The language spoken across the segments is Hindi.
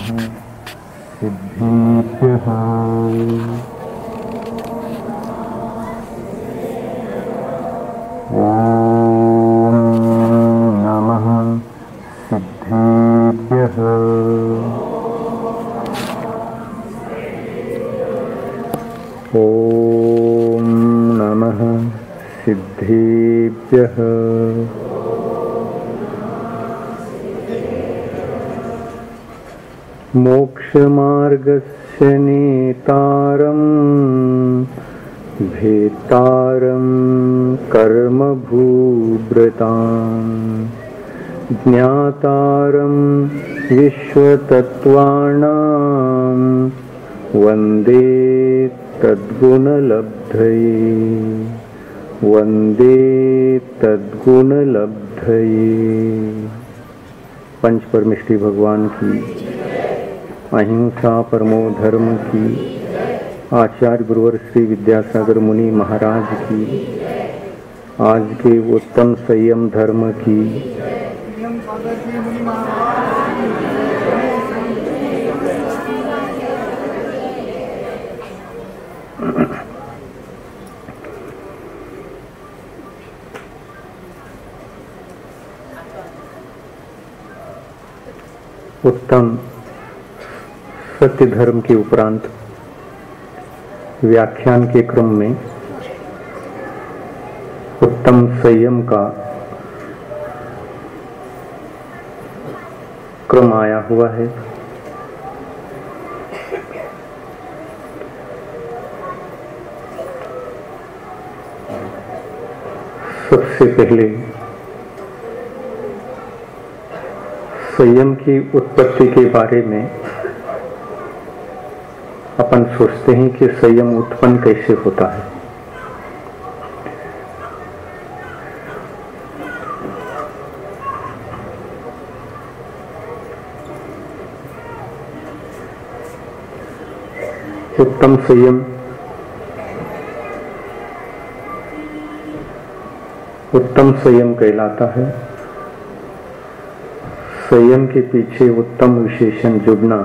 सिद्धेभ्यः ॐ नमः सिद्धेभ्यः ॐ नमः सिद्धेभ्यः मोक्षमार्गस्य नेतारं भेतारं कर्मभूभृतां ज्ञातारं विश्वतत्त्वानां वन्दे तद्गुणलब्धये वन्दे तद्गुणलब्धये। पंच परमेष्टि भगवान की, अहिंसा परमो धर्म की, आचार्य गुरुवर श्री विद्यासागर मुनि महाराज की, आज के उत्तम संयम धर्म की, उत्तम सत्य धर्म के उपरांत व्याख्यान के क्रम में उत्तम संयम का क्रम आया हुआ है। सबसे पहले संयम की उत्पत्ति के बारे में अपन सोचते हैं कि संयम उत्पन्न कैसे होता है। उत्तम संयम कहलाता है। संयम के पीछे उत्तम विशेषण जुड़ना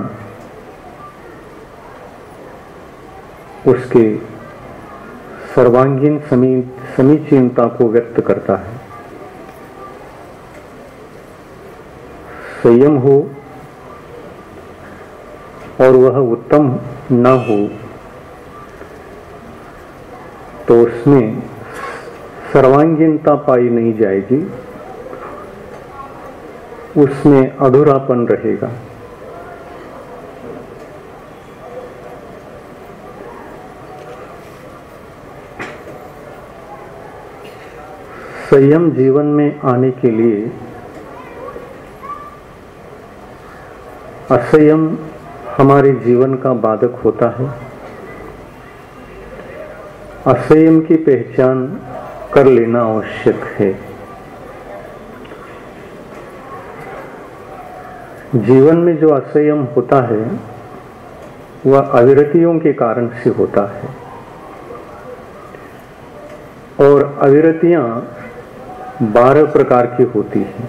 उसके सर्वांगीण समीचीनता को व्यक्त करता है। संयम हो और वह उत्तम न हो तो उसमें सर्वांगीणता पाई नहीं जाएगी, उसमें अधूरापन रहेगा। संयम जीवन में आने के लिए असंयम हमारे जीवन का बाधक होता है। असंयम की पहचान कर लेना आवश्यक है। जीवन में जो असंयम होता है वह अविरतियों के कारण से होता है, और अविरतियां 12 प्रकार की होती हैं।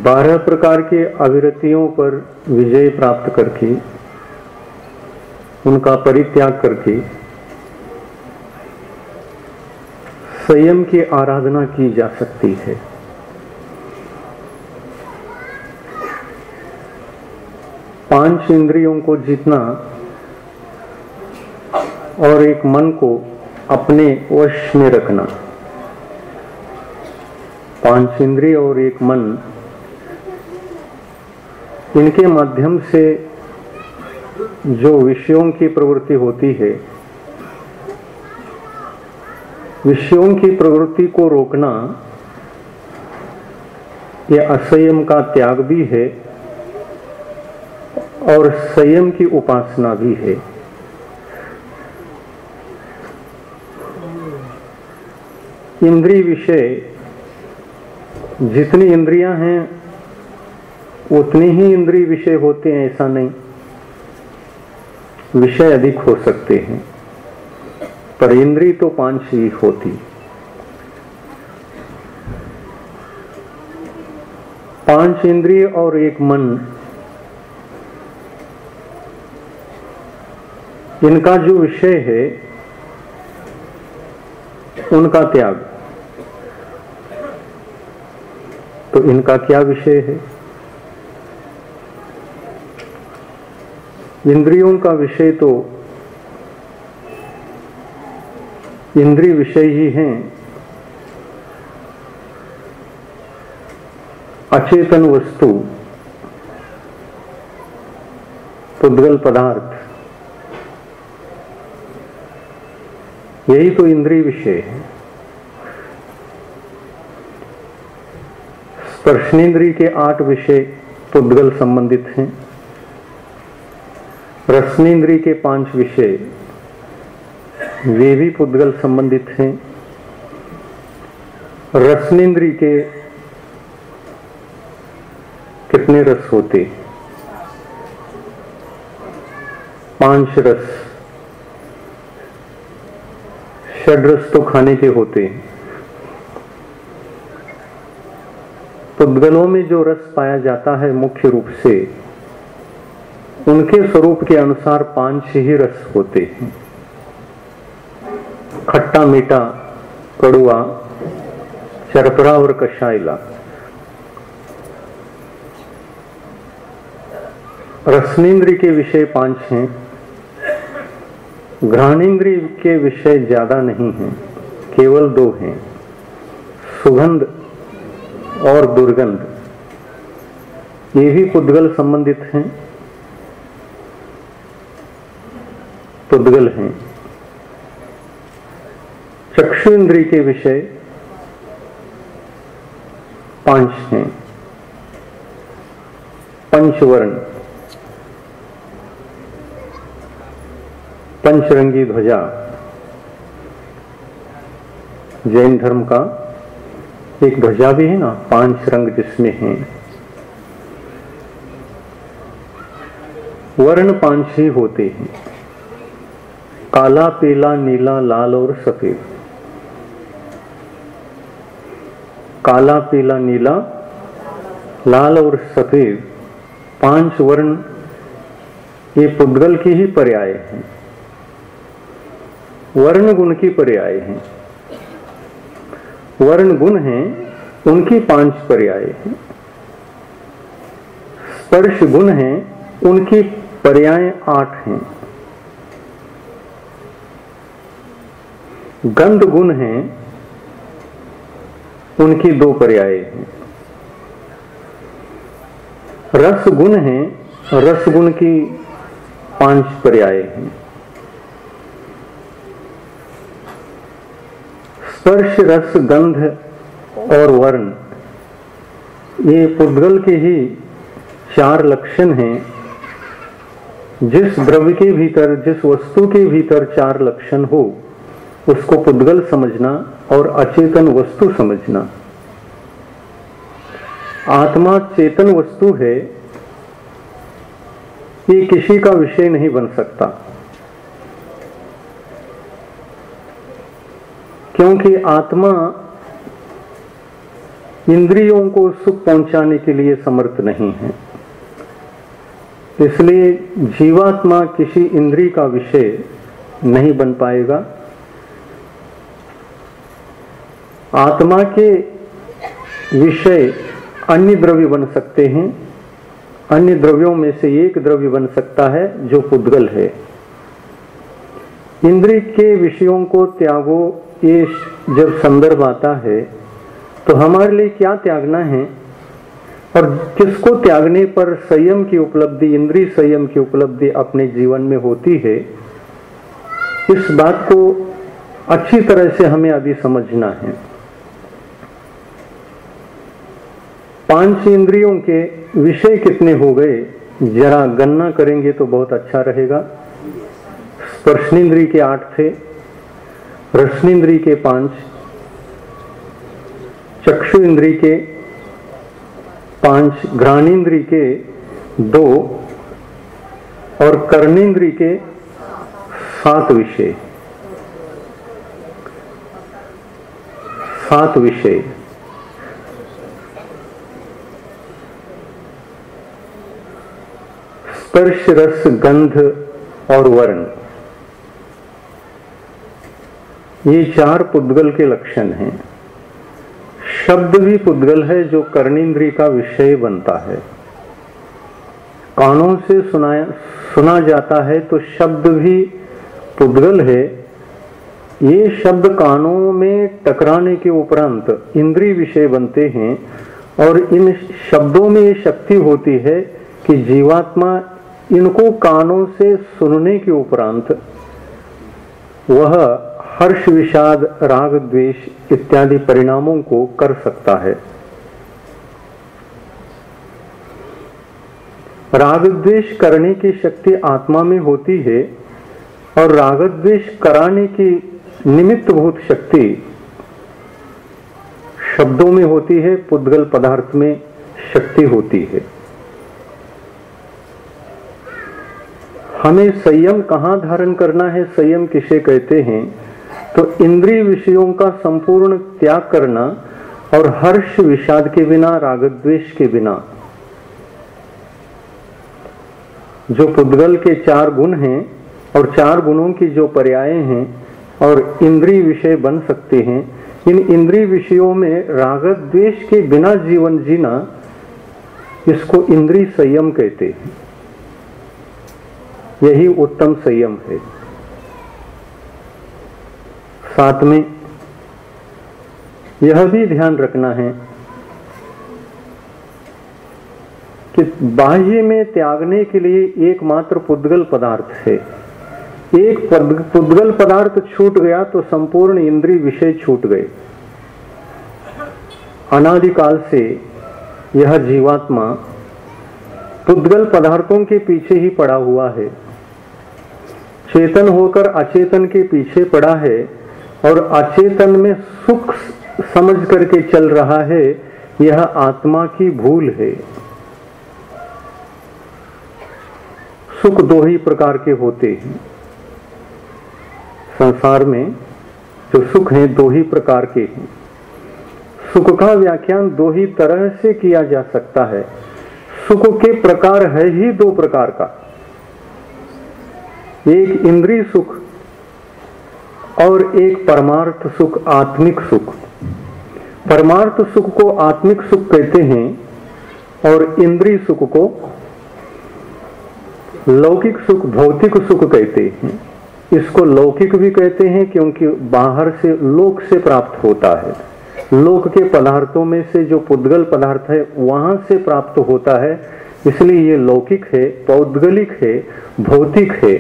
12 प्रकार के अविरतियों पर विजय प्राप्त करके, उनका परित्याग करके संयम की आराधना की जा सकती है। पांच इंद्रियों को जीतना और एक मन को अपने वश में रखना। पांच इंद्रिय और एक मन, इनके माध्यम से जो विषयों की प्रवृत्ति होती है, विषयों की प्रवृत्ति को रोकना यह असंयम का त्याग भी है और संयम की उपासना भी है। इंद्रिय विषय, जितनी इंद्रियां हैं उतने ही इंद्रिय विषय होते हैं ऐसा नहीं, विषय अधिक हो सकते हैं, पर इंद्रिय तो 5 ही होती। 5 इंद्रिय और 1 मन, इनका जो विषय है उनका त्याग। तो इनका क्या विषय है? इंद्रियों का विषय तो इंद्रिय विषय ही हैं, अचेतन वस्तु, पुद्गल पदार्थ, यही तो इंद्रिय विषय है। स्पर्शनेन्द्रिय के 8 विषय पुद्गल संबंधित हैं। रसनेन्द्रिय के 5 विषय वे भी पुद्गल संबंधित हैं। रसनेन्द्रिय के कितने रस होते? 5 रस। षड्रस तो खाने के होते हैं। पुद्गलों में जो रस पाया जाता है मुख्य रूप से उनके स्वरूप के अनुसार 5 ही रस होते हैं। खट्टा, मीठा, कड़ुआ, चरपरा और कषायला। रसनेन्द्रिय के विषय 5 हैं। घ्राणेन्द्रिय के विषय ज्यादा नहीं हैं, केवल 2 हैं, सुगंध और दुर्गंध। ये भी पुद्गल संबंधित हैं, पुद्गल हैं। चक्षु इंद्रिय के विषय 5 हैं। पंचवर्ण, पंचरंगी ध्वजा, जैन धर्म का एक ध्वजा भी है ना, 5 रंग जिसमें हैं। वर्ण 5 ही होते हैं, काला, पीला, नीला, लाल और सफेद। काला, पीला, नीला, लाल और सफेद 5 वर्ण ये पुद्गल की ही पर्याय हैं, वर्ण गुण की पर्याय हैं। वर्ण गुण हैं उनकी 5 पर्याय हैं। स्पर्श गुण हैं उनकी पर्याय 8 हैं। गंध गुण हैं उनकी 2 पर्याय हैं। रस गुण हैं, रस गुण की 5 पर्याय हैं। स्पर्श, रस, गंध और वर्ण ये पुद्गल के ही 4 लक्षण हैं। जिस द्रव्य के भीतर, जिस वस्तु के भीतर 4 लक्षण हो उसको पुद्गल समझना और अचेतन वस्तु समझना। आत्मा चेतन वस्तु है, ये किसी का विषय नहीं बन सकता, क्योंकि आत्मा इंद्रियों को सुख पहुंचाने के लिए समर्थ नहीं है। इसलिए जीवात्मा किसी इंद्रिय का विषय नहीं बन पाएगा। आत्मा के विषय अन्य द्रव्य बन सकते हैं। अन्य द्रव्यों में से एक द्रव्य बन सकता है जो पुद्गल है। इंद्रिय के विषयों को त्यागो, ये जब संदर्भ आता है तो हमारे लिए क्या त्यागना है और किसको त्यागने पर संयम की उपलब्धि, इंद्रिय संयम की उपलब्धि अपने जीवन में होती है, इस बात को अच्छी तरह से हमें अभी समझना है। 5 इंद्रियों के विषय कितने हो गए, जरा गणना करेंगे तो बहुत अच्छा रहेगा। स्पर्शनेन्द्रिय के 8 थे, रसनेन्द्रिय के 5, चक्षु इंद्रिय के 5, घ्राणेन्द्रिय के 2 और कर्णेन्द्रिय के 7 विषय। 7 विषय। स्पर्श, रस, गंध और वर्ण, ये 4 पुद्गल के लक्षण हैं। शब्द भी पुद्गल है जो कर्णेंद्रिय का विषय बनता है। कानों से सुना जाता है तो शब्द भी पुद्गल है। ये शब्द कानों में टकराने के उपरांत इंद्रिय विषय बनते हैं और इन शब्दों में ये शक्ति होती है कि जीवात्मा इनको कानों से सुनने के उपरांत वह हर्ष, विषाद, राग, द्वेष इत्यादि परिणामों को कर सकता है। राग द्वेष करने की शक्ति आत्मा में होती है और राग द्वेष कराने की निमित्तभूत शक्ति शब्दों में होती है, पुद्गल पदार्थ में शक्ति होती है। हमें संयम कहाँ धारण करना है, संयम किसे कहते हैं? तो इंद्रिय विषयों का संपूर्ण त्याग करना और हर्ष, विषाद के बिना, राग द्वेष के बिना। जो पुद्गल के 4 गुण हैं और 4 गुणों की जो पर्याय हैं और इंद्रिय विषय बन सकते हैं, इन इंद्रिय विषयों में राग द्वेष के बिना जीवन जीना, इसको इंद्रिय संयम कहते हैं। यही उत्तम संयम है। साथ में यह भी ध्यान रखना है कि बाह्य में त्यागने के लिए एकमात्र पुद्गल पदार्थ है। एक पुद्गल पदार्थ छूट गया तो संपूर्ण इंद्रिय विषय छूट गए। अनादिकाल से यह जीवात्मा पुद्गल पदार्थों के पीछे ही पड़ा हुआ है। चेतन होकर अचेतन के पीछे पड़ा है और अचेतन में सुख समझ करके चल रहा है। यह आत्मा की भूल है। सुख 2 ही प्रकार के होते हैं संसार में। जो सुख हैं 2 ही प्रकार के हैं। सुख का व्याख्यान 2 ही तरह से किया जा सकता है। सुख के प्रकार है ही 2 प्रकार का, एक इंद्रिय सुख और एक परमार्थ सुख, आत्मिक सुख। परमार्थ सुख को आत्मिक सुख कहते हैं और इंद्रिय सुख को लौकिक सुख, भौतिक सुख कहते हैं। इसको लौकिक भी कहते हैं क्योंकि बाहर से, लोक से प्राप्त होता है। लोक के पदार्थों में से जो पुद्गल पदार्थ है वहां से प्राप्त होता है, इसलिए ये लौकिक है, पौद्गलिक है, भौतिक है।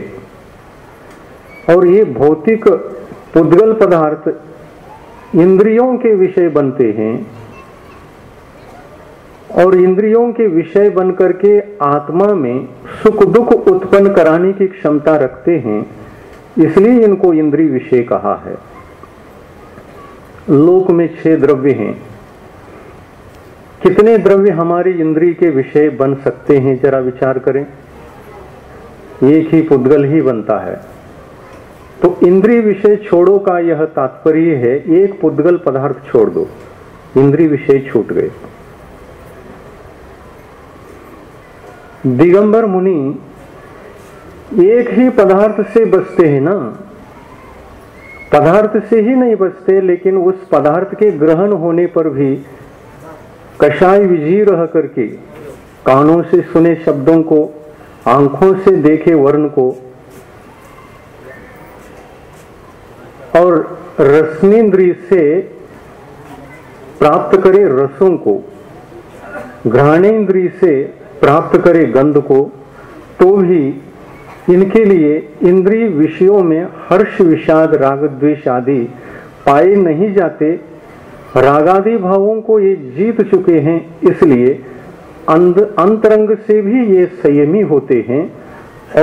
और ये भौतिक पुद्गल पदार्थ इंद्रियों के विषय बनते हैं और इंद्रियों के विषय बनकर के आत्मा में सुख दुख उत्पन्न कराने की क्षमता रखते हैं, इसलिए इनको इंद्रिय विषय कहा है। लोक में 6 द्रव्य हैं। कितने द्रव्य हमारी इंद्रिय के विषय बन सकते हैं, जरा विचार करें। एक ही पुद्गल ही बनता है। तो इंद्रिय विषय छोड़ो का यह तात्पर्य है, एक पुद्गल पदार्थ छोड़ दो, इंद्रिय विषय छूट गए। दिगंबर मुनि एक ही पदार्थ से बचते हैं ना, पदार्थ से ही नहीं बचते, लेकिन उस पदार्थ के ग्रहण होने पर भी कषाय विजी रह करके कानों से सुने शब्दों को, आंखों से देखे वर्ण को और रसनेन्द्रिय से प्राप्त करे रसों को, घ्राणेन्द्रिय से प्राप्त करे गंध को, तो भी इनके लिए इंद्रिय विषयों में हर्ष, विषाद, राग, द्वेष आदि पाए नहीं जाते। रागादि भावों को ये जीत चुके हैं, इसलिए अंतरंग से भी ये संयमी होते हैं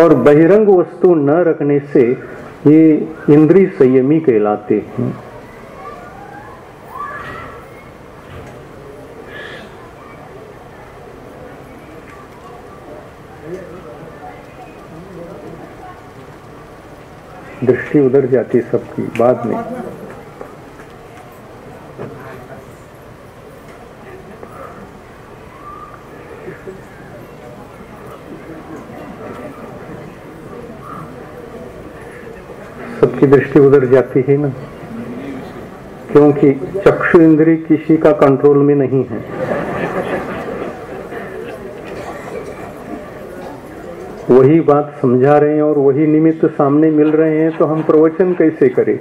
और बहिरंग वस्तु न रखने से ये इंद्रिय संयमी कहलाते हैं। दृष्टि उधर जाती सबकी बाद में। सबकी दृष्टि उधर जाती है ना, क्योंकि चक्षु इंद्रिय किसी का कंट्रोल में नहीं है। वही बात समझा रहे हैं और वही निमित्त सामने मिल रहे हैं, तो हम प्रवचन कैसे करें?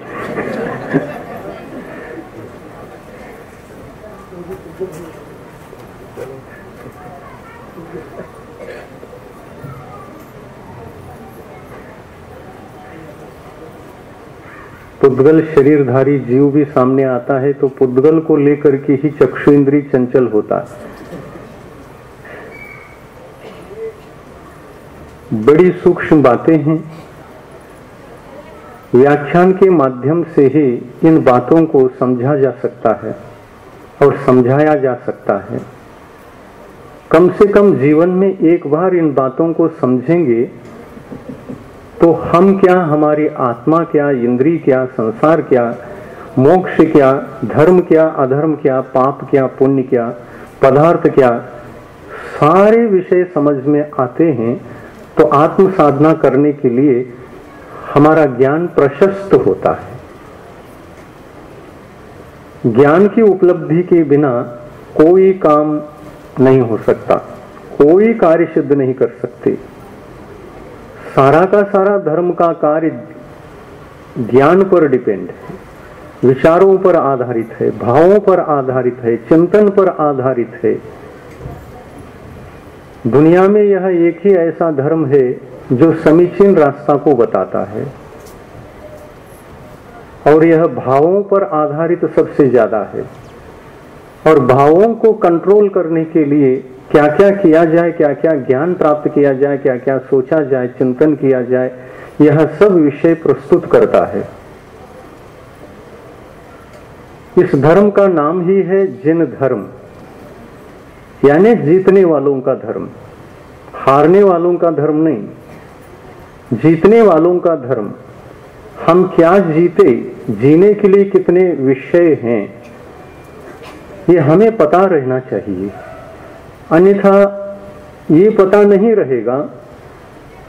पुद्गल शरीरधारी जीव भी सामने आता है तो पुद्गल को लेकर के ही चक्षु इंद्रिय चंचल होता है। बड़ी सूक्ष्म बातें हैं, व्याख्यान के माध्यम से ही इन बातों को समझा जा सकता है और समझाया जा सकता है। कम से कम जीवन में एक बार इन बातों को समझेंगे तो हम क्या, हमारी आत्मा क्या, इंद्रिय क्या, संसार क्या, मोक्ष क्या, धर्म क्या, अधर्म क्या, पाप क्या, पुण्य क्या, पदार्थ क्या, सारे विषय समझ में आते हैं। तो आत्म साधना करने के लिए हमारा ज्ञान प्रशस्त होता है। ज्ञान की उपलब्धि के बिना कोई काम नहीं हो सकता, कोई कार्य सिद्ध नहीं कर सकते। सारा का सारा धर्म का कार्य ज्ञान पर डिपेंड है, विचारों पर आधारित है, भावों पर आधारित है, चिंतन पर आधारित है। दुनिया में यह एक ही ऐसा धर्म है जो समीचीन रास्ता को बताता है, और यह भावों पर आधारित सबसे ज्यादा है। और भावों को कंट्रोल करने के लिए क्या क्या किया जाए, क्या क्या ज्ञान प्राप्त किया जाए, क्या क्या सोचा जाए, चिंतन किया जाए, यह सब विषय प्रस्तुत करता है। इस धर्म का नाम ही है जिन धर्म, यानी जीतने वालों का धर्म, हारने वालों का धर्म नहीं, जीतने वालों का धर्म। हम क्या जीते, जीने के लिए कितने विषय हैं, ये हमें पता रहना चाहिए। अन्यथा ये पता नहीं रहेगा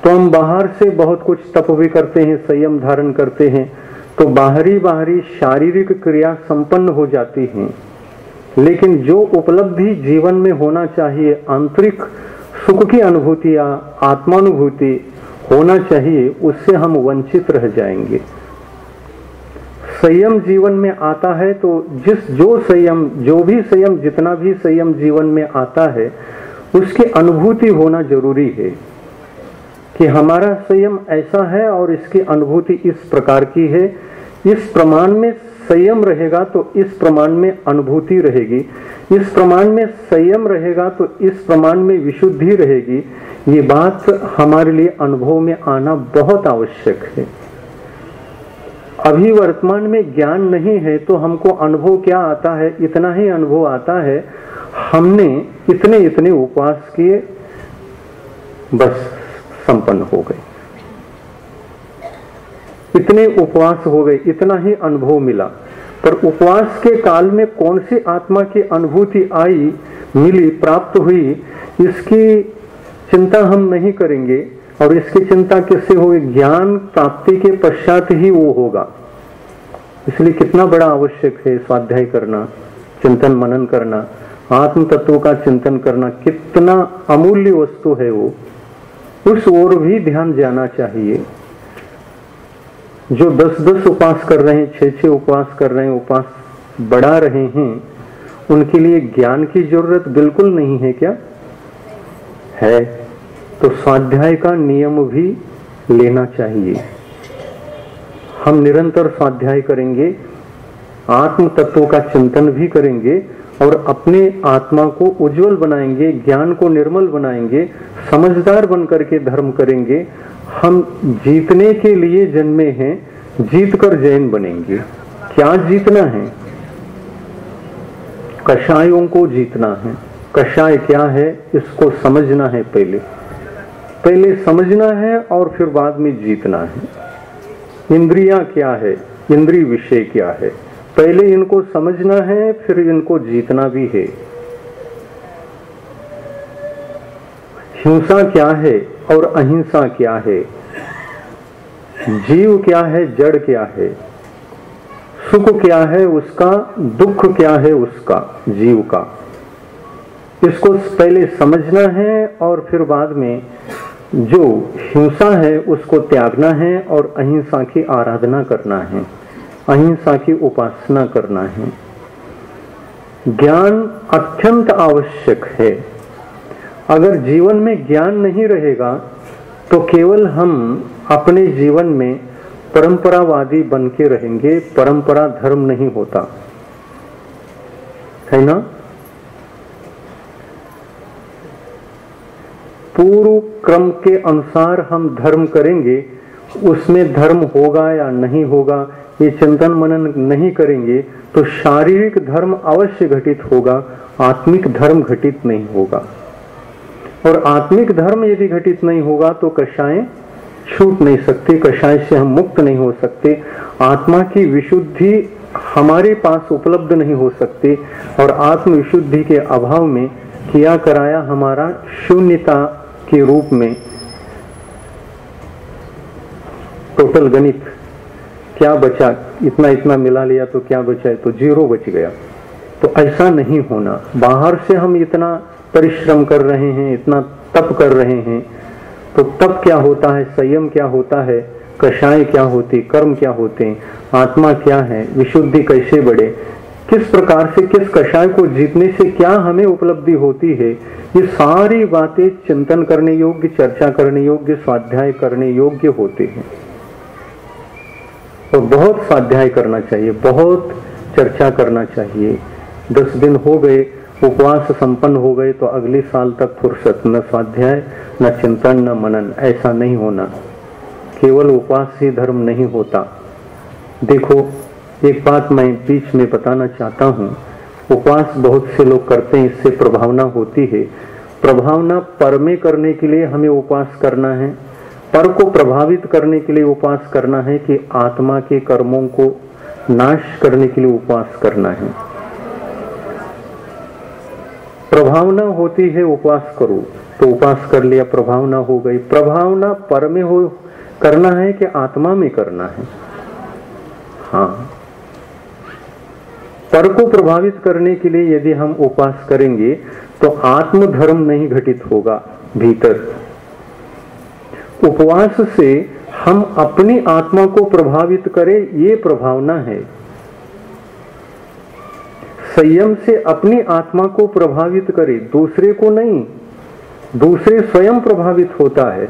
तो हम बाहर से बहुत कुछ तप भी करते हैं, संयम धारण करते हैं, तो बाहरी शारीरिक क्रिया संपन्न हो जाती हैं, लेकिन जो उपलब्धि जीवन में होना चाहिए, आंतरिक सुख की अनुभूति या आत्मानुभूति होना चाहिए, उससे हम वंचित रह जाएंगे। संयम जीवन में आता है तो जो भी संयम, जितना भी संयम जीवन में आता है, उसकी अनुभूति होना जरूरी है कि हमारा संयम ऐसा है और इसकी अनुभूति इस प्रकार की है। इस प्रमाण में संयम रहेगा तो इस प्रमाण में अनुभूति रहेगी, इस प्रमाण में संयम रहेगा तो इस प्रमाण में विशुद्धि रहेगी। ये बात हमारे लिए अनुभव में आना बहुत आवश्यक है। अभी वर्तमान में ज्ञान नहीं है तो हमको अनुभव क्या आता है, इतना ही अनुभव आता है, हमने इतने इतने उपवास किए, बस संपन्न हो गए, इतने उपवास हो गए, इतना ही अनुभव मिला। पर उपवास के काल में कौन सी आत्मा की अनुभूति आई, मिली, प्राप्त हुई, इसकी चिंता हम नहीं करेंगे। और इसकी चिंता किससे होगी? ज्ञान प्राप्ति के पश्चात ही वो होगा। इसलिए कितना बड़ा आवश्यक है स्वाध्याय करना, चिंतन मनन करना, आत्म तत्व का चिंतन करना, कितना अमूल्य वस्तु है वो, उस ओर भी ध्यान जाना चाहिए। जो 10-10 उपवास कर रहे हैं, 6-6 उपवास कर रहे हैं, उपवास बढ़ा रहे हैं, उनके लिए ज्ञान की जरूरत बिल्कुल नहीं है क्या? है। तो स्वाध्याय का नियम भी लेना चाहिए। हम निरंतर स्वाध्याय करेंगे, आत्म तत्व का चिंतन भी करेंगे और अपने आत्मा को उज्जवल बनाएंगे, ज्ञान को निर्मल बनाएंगे, समझदार बनकर के धर्म करेंगे। हम जीतने के लिए जन्मे हैं, जीतकर जैन बनेंगे। क्या जीतना है? कषायों को जीतना है। कषाय क्या है, इसको समझना है। पहले समझना है और फिर बाद में जीतना है। इंद्रियां क्या है, इंद्रिय विषय क्या है, पहले इनको समझना है, फिर इनको जीतना भी है। हिंसा क्या है और अहिंसा क्या है, जीव क्या है, जड़ क्या है, सुख क्या है उसका, दुख क्या है उसका, जीव का। इसको पहले समझना है और फिर बाद में जो हिंसा है उसको त्यागना है और अहिंसा की आराधना करना है, अहिंसा की उपासना करना है। ज्ञान अत्यंत आवश्यक है। अगर जीवन में ज्ञान नहीं रहेगा तो केवल हम अपने जीवन में परंपरावादी बन के रहेंगे। परंपरा धर्म नहीं होता है ना। पूर्व क्रम के अनुसार हम धर्म करेंगे, उसमें धर्म होगा या नहीं होगा ये चिंतन मनन नहीं करेंगे तो शारीरिक धर्म अवश्य घटित होगा, आत्मिक धर्म घटित नहीं होगा। और आत्मिक धर्म यदि घटित नहीं होगा तो कषाय छूट नहीं सकते, कषाय से हम मुक्त नहीं हो सकते, आत्मा की विशुद्धि हमारे पास उपलब्ध नहीं हो सकती। और आत्म विशुद्धि के अभाव में किया कराया हमारा शून्यता के रूप में टोटल गणित क्या बचा, इतना इतना मिला लिया तो क्या बचा है, तो जीरो बच गया। तो ऐसा नहीं होना। बाहर से हम इतना परिश्रम कर रहे हैं, इतना तप कर रहे हैं, तो तप क्या होता है, संयम क्या होता है, कषाय क्या होती, कर्म क्या होते हैं, आत्मा क्या है, विशुद्धि कैसे बढ़े, किस प्रकार से किस कषाय को जीतने से क्या हमें उपलब्धि होती है, ये सारी बातें चिंतन करने योग्य, चर्चा करने योग्य, स्वाध्याय करने योग्य होते हैं। और बहुत स्वाध्याय करना चाहिए, बहुत चर्चा करना चाहिए। 10 दिन हो गए, उपवास संपन्न हो गए तो अगले साल तक फुर्सत, न स्वाध्याय न चिंतन न मनन, ऐसा नहीं होना। केवल उपवास ही धर्म नहीं होता। देखो एक बात मैं बीच में बताना चाहता हूँ, उपवास बहुत से लोग करते हैं, इससे प्रभावना होती है। प्रभावना पर में करने के लिए हमें उपवास करना है, पर को प्रभावित करने के लिए उपवास करना है कि आत्मा के कर्मों को नाश करने के लिए उपवास करना है। प्रभावना होती है उपवास करो तो उपवास कर लिया, प्रभावना हो गई। प्रभावना पर में हो करना है कि आत्मा में करना है। हाँ, पर को प्रभावित करने के लिए यदि हम उपवास करेंगे तो आत्मधर्म नहीं घटित होगा भीतर। उपवास से हम अपनी आत्मा को प्रभावित करें, ये प्रभावना है। संयम से अपनी आत्मा को प्रभावित करे, दूसरे को नहीं। दूसरे स्वयं प्रभावित होता है,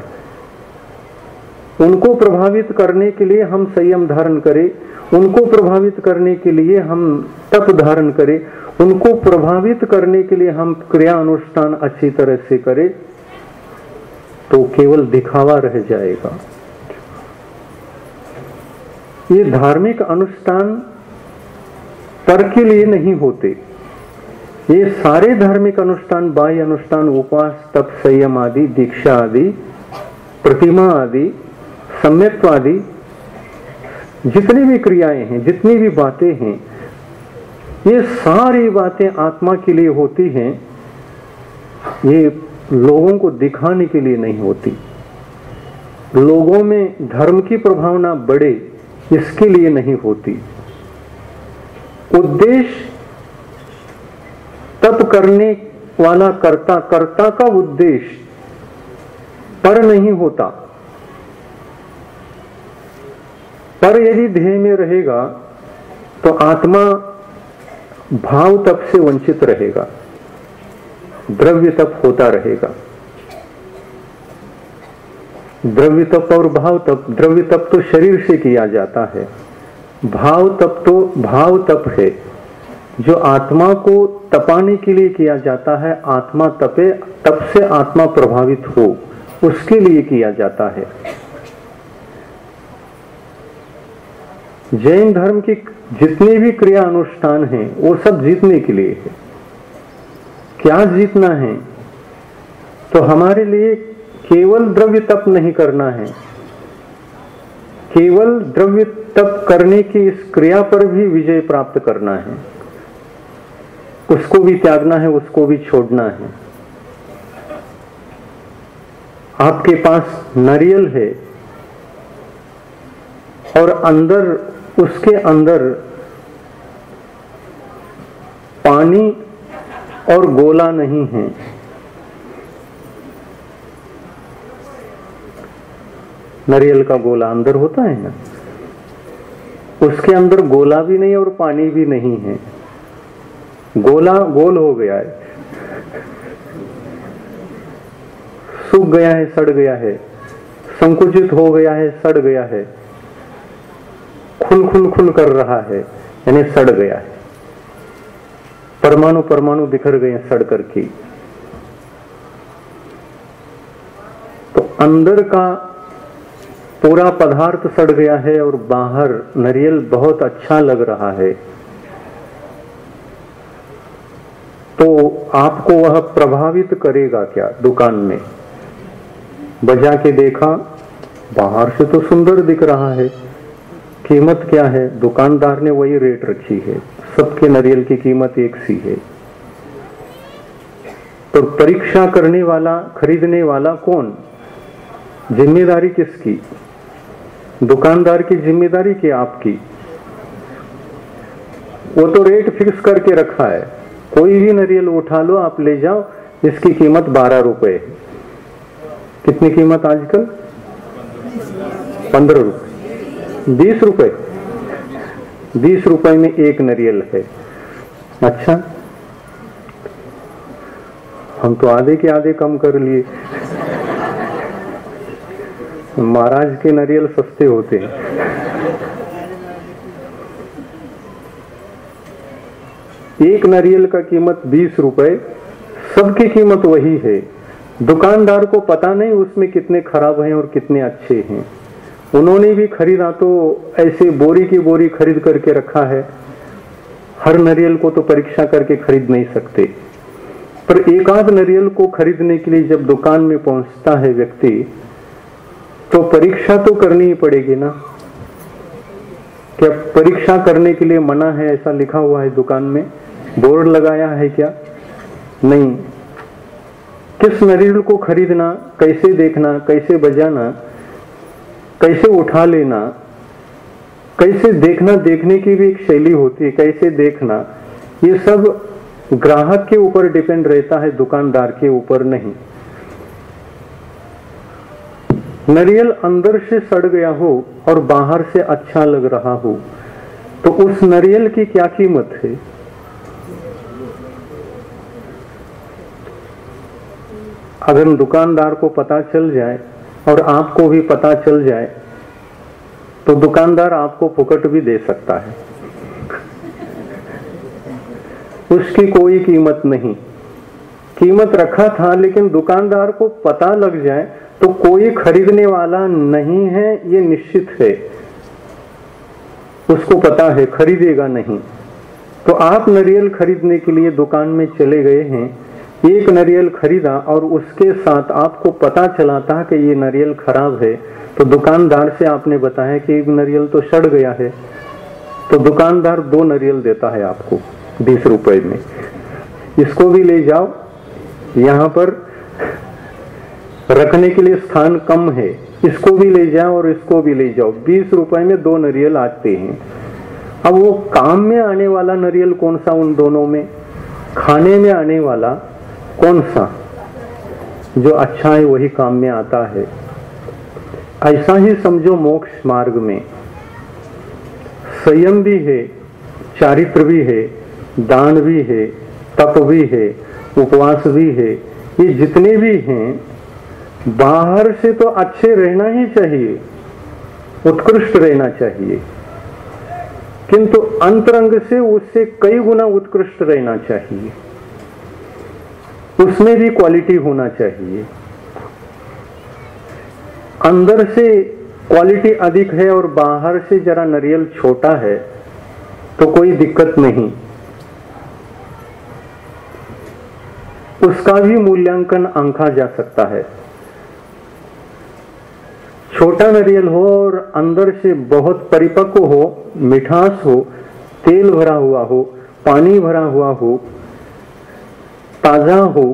उनको प्रभावित करने के लिए हम संयम धारण करें, उनको प्रभावित करने के लिए हम तप धारण करें, उनको प्रभावित करने के लिए हम क्रिया अनुष्ठान अच्छी तरह से करें, तो केवल दिखावा रह जाएगा। ये धार्मिक अनुष्ठान पर के लिए नहीं होते। ये सारे धार्मिक अनुष्ठान, बाह्य अनुष्ठान, उपवास, तप, संयम आदि, दीक्षा आदि, प्रतिमा आदि, सम्यक्त्व आदि, जितनी भी क्रियाएं हैं, जितनी भी बातें हैं, ये सारी बातें आत्मा के लिए होती हैं। ये लोगों को दिखाने के लिए नहीं होती। लोगों में धर्म की प्रभावना बढ़े इसके लिए नहीं होती। उद्देश्य तप करने वाला कर्ता का उद्देश्य पर नहीं होता। पर यदि ध्येय में रहेगा तो आत्मा भाव तप से वंचित रहेगा, द्रव्य तप होता रहेगा। द्रव्य तप और भाव तप, द्रव्य तप तो शरीर से किया जाता है, भाव तप तो भाव तप है जो आत्मा को तपाने के लिए किया जाता है। आत्मा तपे, तप से आत्मा प्रभावित हो, उसके लिए किया जाता है। जैन धर्म की जितने भी क्रिया अनुष्ठान हैं वो सब जीतने के लिए है। क्या जीतना है? तो हमारे लिए केवल द्रव्य तप नहीं करना है, केवल द्रव्य तप करने की इस क्रिया पर भी विजय प्राप्त करना है। उसको भी त्यागना है, उसको भी छोड़ना है। आपके पास नारियल है, और अंदर, उसके अंदर पानी और गोला नहीं है। नारियल का गोला अंदर होता है ना, उसके अंदर गोला भी नहीं और पानी भी नहीं है। गोला गोल हो गया है, सूख गया है, सड़ गया है, संकुचित हो गया है, सड़ गया है, खुल खुल खुल कर रहा है, यानी सड़ गया है। परमाणु परमाणु बिखर गए सड़ करके। तो अंदर का पूरा पदार्थ सड़ गया है और बाहर नारियल बहुत अच्छा लग रहा है। तो आपको वह प्रभावित करेगा क्या? दुकान में बजा के देखा, बाहर से तो सुंदर दिख रहा है, कीमत क्या है? दुकानदार ने वही रेट रखी है, सबके नारियल की कीमत एक सी है। तो परीक्षा करने वाला, खरीदने वाला कौन? जिम्मेदारी किसकी? दुकानदार की जिम्मेदारी की, आपकी? वो तो रेट फिक्स करके रखा है, कोई भी नारियल उठा लो, आप ले जाओ, इसकी कीमत 12 रुपए है। कितनी कीमत आजकल? 15 रुपए, 20 रुपए, 20 रुपए में एक नारियल है। अच्छा, हम तो आधे के आधे कम कर लिए। महाराज के नारियल सस्ते होते हैं। एक नारियल का कीमत 20 रुपए, सबकी कीमत वही है। दुकानदार को पता नहीं उसमें कितने खराब हैं और कितने अच्छे हैं। उन्होंने भी खरीदा तो ऐसे बोरी की बोरी खरीद करके रखा है। हर नारियल को तो परीक्षा करके खरीद नहीं सकते, पर एक आध नारियल को खरीदने के लिए जब दुकान में पहुंचता है व्यक्ति, तो परीक्षा तो करनी ही पड़ेगी ना। क्या परीक्षा करने के लिए मना है ऐसा लिखा हुआ है दुकान में? बोर्ड लगाया है क्या? नहीं। किस नारियल को खरीदना, कैसे देखना, कैसे बजाना, कैसे उठा लेना, कैसे देखना, देखने की भी एक शैली होती है, कैसे देखना, ये सब ग्राहक के ऊपर डिपेंड रहता है, दुकानदार के ऊपर नहीं। नारियल अंदर से सड़ गया हो और बाहर से अच्छा लग रहा हो, तो उस नारियल की क्या कीमत है? अगर दुकानदार को पता चल जाए और आपको भी पता चल जाए, तो दुकानदार आपको फुकट भी दे सकता है, उसकी कोई कीमत नहीं। कीमत रखा था, लेकिन दुकानदार को पता लग जाए तो कोई खरीदने वाला नहीं है, ये निश्चित है। उसको पता है खरीदेगा नहीं। तो आप नारियल खरीदने के लिए दुकान में चले गए हैं, एक नारियल खरीदा और उसके साथ आपको पता चला था कि ये नारियल खराब है, तो दुकानदार से आपने बताया कि एक नारियल तो सड़ गया है, तो दुकानदार 2 नारियल देता है आपको 20 रुपए में। इसको भी ले जाओ, यहाँ पर रखने के लिए स्थान कम है, इसको भी ले जाओ और इसको भी ले जाओ। 20 रुपए में 2 नारियल आते हैं। अब वो काम में आने वाला नारियल कौन सा उन दोनों में? खाने में आने वाला कौन सा? जो अच्छा है वही काम में आता है। ऐसा ही समझो मोक्ष मार्ग में संयम भी है, चारित्र भी है, दान भी है, तप भी है, उपवास भी है। ये जितने भी हैं, बाहर से तो अच्छे रहना ही चाहिए, उत्कृष्ट रहना चाहिए, किंतु अंतरंग से उससे कई गुना उत्कृष्ट रहना चाहिए। उसमें भी क्वालिटी होना चाहिए। अंदर से क्वालिटी अधिक है और बाहर से जरा नारियल छोटा है, तो कोई दिक्कत नहीं, उसका भी मूल्यांकन आंका जा सकता है। छोटा नारियल हो और अंदर से बहुत परिपक्व हो, मिठास हो, तेल भरा हुआ हो, पानी भरा हुआ हो, ताजा हो,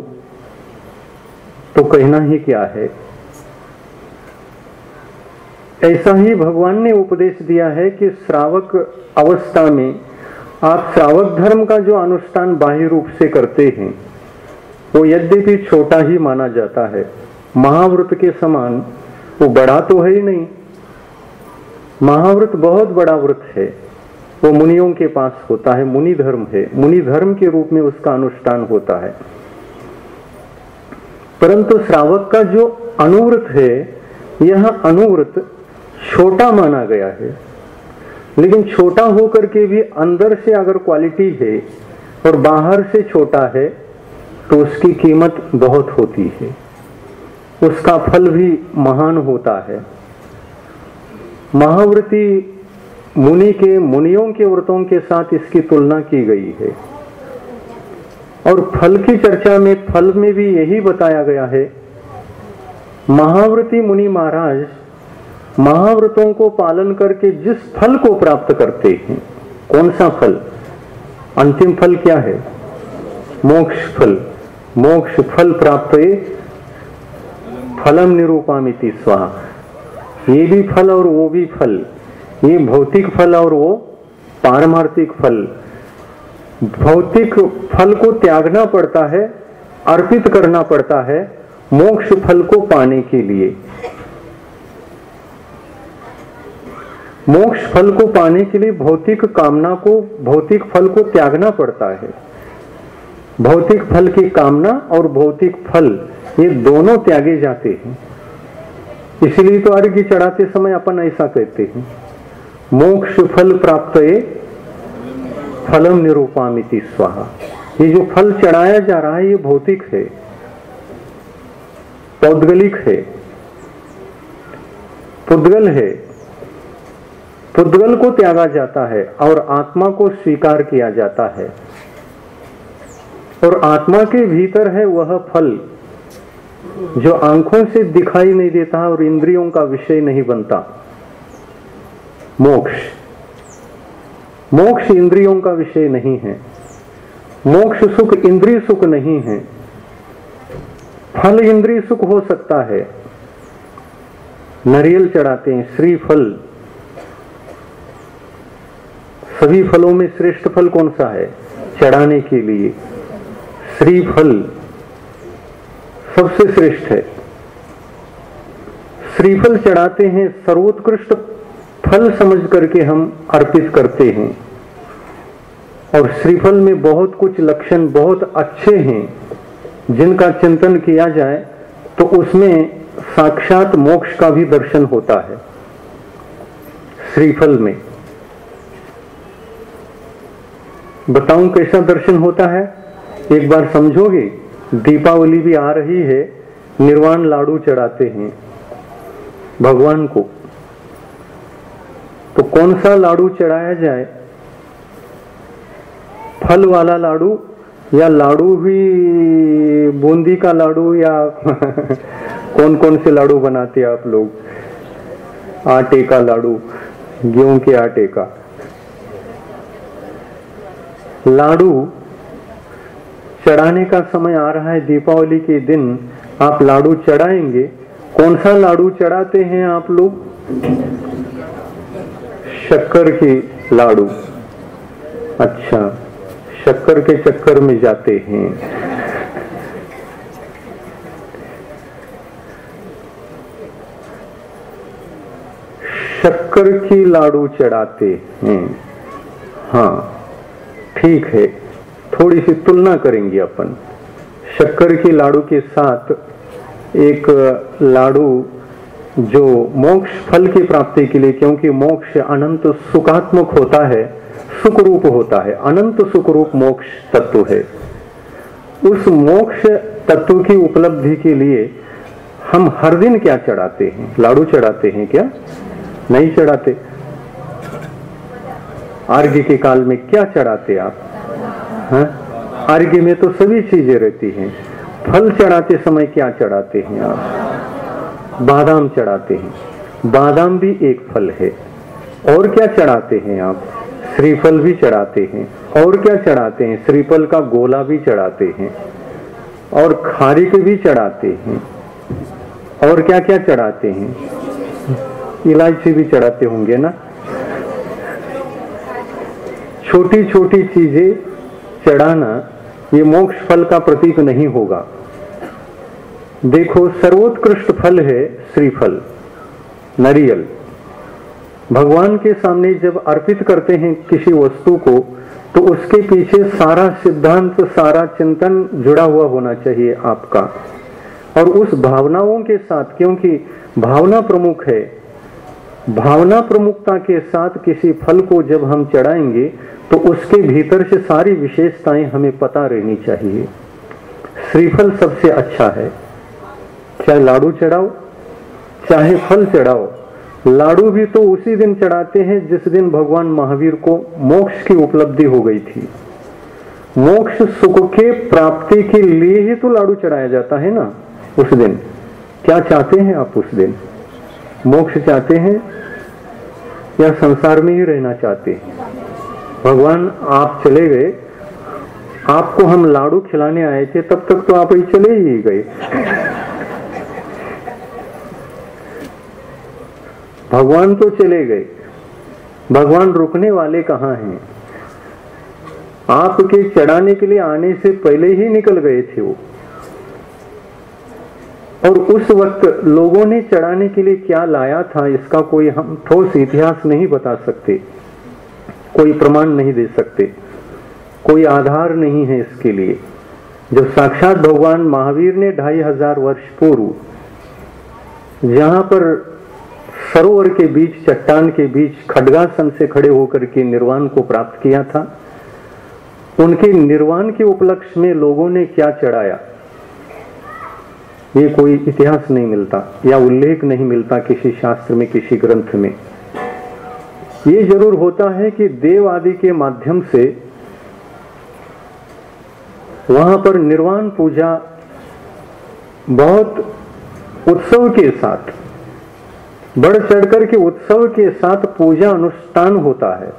तो कहना ही क्या है। ऐसा ही भगवान ने उपदेश दिया है कि श्रावक अवस्था में आप श्रावक धर्म का जो अनुष्ठान बाह्य रूप से करते हैं वो यद्यपि छोटा ही माना जाता है, महाव्रत के समान वो बड़ा तो है ही नहीं। महाव्रत बहुत बड़ा व्रत है, वो मुनियों के पास होता है, मुनि धर्म है, मुनि धर्म के रूप में उसका अनुष्ठान होता है। परंतु श्रावक का जो अनुव्रत है, यह अनुव्रत छोटा माना गया है, लेकिन छोटा होकर के भी अंदर से अगर क्वालिटी है और बाहर से छोटा है तो उसकी कीमत बहुत होती है, उसका फल भी महान होता है। महाव्रती मुनि के मुनियों के व्रतों के साथ इसकी तुलना की गई है। और फल की चर्चा में फल में भी यही बताया गया है। महाव्रती मुनि महाराज महाव्रतों को पालन करके जिस फल को प्राप्त करते हैं, कौन सा फल? अंतिम फल क्या है? मोक्ष फल। मोक्ष फल प्राप्त फलम निरूपामिति स्वाहा। ये भी फल और वो भी फल, ये भौतिक फल और वो पारमार्थिक फल। भौतिक फल को त्यागना पड़ता है, अर्पित करना पड़ता है मोक्ष फल को पाने के लिए। मोक्ष फल को पाने के लिए भौतिक कामना को, भौतिक फल को त्यागना पड़ता है। भौतिक फल की कामना और भौतिक फल ये दोनों त्यागे जाते हैं। इसलिए तो अर्घ्य चढ़ाते समय अपन ऐसा कहते हैं, मोक्ष फल प्राप्त फलम निरूपामिति स्वाहा। ये जो फल चढ़ाया जा रहा है ये भौतिक है, पौद्गलिक है, पुद्गल है। पुद्गल को त्यागा जाता है और आत्मा को स्वीकार किया जाता है। और आत्मा के भीतर है वह फल जो आंखों से दिखाई नहीं देता और इंद्रियों का विषय नहीं बनता। मोक्ष, मोक्ष इंद्रियों का विषय नहीं है। मोक्ष सुख इंद्रिय सुख नहीं है। फल इंद्रिय सुख हो सकता है। नारियल चढ़ाते हैं, श्रीफल। सभी फलों में श्रेष्ठ फल कौन सा है चढ़ाने के लिए? श्रीफल सबसे श्रेष्ठ है। श्रीफल चढ़ाते हैं, सर्वोत्कृष्ट फल समझ करके हम अर्पित करते हैं। और श्रीफल में बहुत कुछ लक्षण बहुत अच्छे हैं जिनका चिंतन किया जाए तो उसमें साक्षात मोक्ष का भी दर्शन होता है। श्रीफल में बताऊं कैसा दर्शन होता है, एक बार समझोगे? दीपावली भी आ रही है, निर्वाण लाडू चढ़ाते हैं भगवान को। तो कौन सा लाडू चढ़ाया जाए? फल वाला लाडू या लाडू भी बूंदी का लाडू या कौन कौन से लाडू बनाते हैं आप लोग? आटे का लाडू, गेहूं के आटे का लाडू चढ़ाने का समय आ रहा है। दीपावली के दिन आप लाडू चढ़ाएंगे। कौन सा लाडू चढ़ाते हैं आप लोग? शक्कर के लाडू। अच्छा, शक्कर के चक्कर में जाते हैं। शक्कर की लाडू चढ़ाते हैं। हाँ ठीक है, थोड़ी सी तुलना करेंगे अपन। शक्कर के लाडू के साथ एक लाडू जो मोक्ष फल की प्राप्ति के लिए, क्योंकि मोक्ष अनंत सुखात्मक होता है, सुख रूप होता है, अनंत सुख रूप मोक्ष तत्व है। उस मोक्ष तत्व की उपलब्धि के लिए हम हर दिन क्या चढ़ाते हैं? लाडू चढ़ाते हैं क्या? नहीं चढ़ाते। अर्घ्य के काल में क्या चढ़ाते आप? हाँ, अर्घ्य में तो सभी चीजें रहती हैं। फल चढ़ाते समय क्या चढ़ाते हैं आप? बादाम चढ़ाते हैं। बादाम भी एक फल है। और क्या चढ़ाते हैं आप? श्रीफल भी चढ़ाते हैं। और क्या चढ़ाते हैं? श्रीफल का गोला भी चढ़ाते हैं और खारिक भी चढ़ाते हैं। और क्या क्या चढ़ाते हैं? इलायची भी चढ़ाते होंगे ना। छोटी छोटी चीजें चढ़ाना ये मोक्ष फल का प्रतीक नहीं होगा। देखो, सर्वोत्कृष्ट फल है श्रीफल, नारियल। भगवान के सामने जब अर्पित करते हैं किसी वस्तु को, तो उसके पीछे सारा सिद्धांत, सारा चिंतन जुड़ा हुआ होना चाहिए आपका, और उस भावनाओं के साथ, क्योंकि भावना प्रमुख है। भावना प्रमुखता के साथ किसी फल को जब हम चढ़ाएंगे तो उसके भीतर से सारी विशेषताएं हमें पता रहनी चाहिए। श्रीफल सबसे अच्छा है, चाहे लाडू चढ़ाओ चाहे फल चढ़ाओ। लाडू भी तो उसी दिन चढ़ाते हैं जिस दिन भगवान महावीर को मोक्ष की उपलब्धि हो गई थी। मोक्ष सुख के प्राप्ति के लिए ही तो लाडू चढ़ाया जाता है ना उस दिन। क्या चाहते हैं आप उस दिन? मोक्ष चाहते हैं या संसार में ही रहना चाहते हैं? भगवान आप चले गए, आपको हम लाडू खिलाने आए थे, तब तक तो आप ही चले ही गए। भगवान तो चले गए, भगवान रुकने वाले कहाँ हैं? आपके चढ़ाने के लिए आने से पहले ही निकल गए थे वो। और उस वक्त लोगों ने चढ़ाने के लिए क्या लाया था, इसका कोई हम ठोस इतिहास नहीं बता सकते, कोई प्रमाण नहीं दे सकते, कोई आधार नहीं है इसके लिए। जब साक्षात भगवान महावीर ने 2500 वर्ष पूर्व जहां पर सरोवर के बीच, चट्टान के बीच खड्गासन से खड़े होकर के निर्वाण को प्राप्त किया था, उनके निर्वाण के उपलक्ष्य में लोगों ने क्या चढ़ाया, ये कोई इतिहास नहीं मिलता या उल्लेख नहीं मिलता किसी शास्त्र में, किसी ग्रंथ में। ये जरूर होता है कि देव आदि के माध्यम से वहां पर निर्वाण पूजा बहुत उत्सव के साथ, बढ़ चढ़कर के उत्सव के साथ पूजा अनुष्ठान होता है।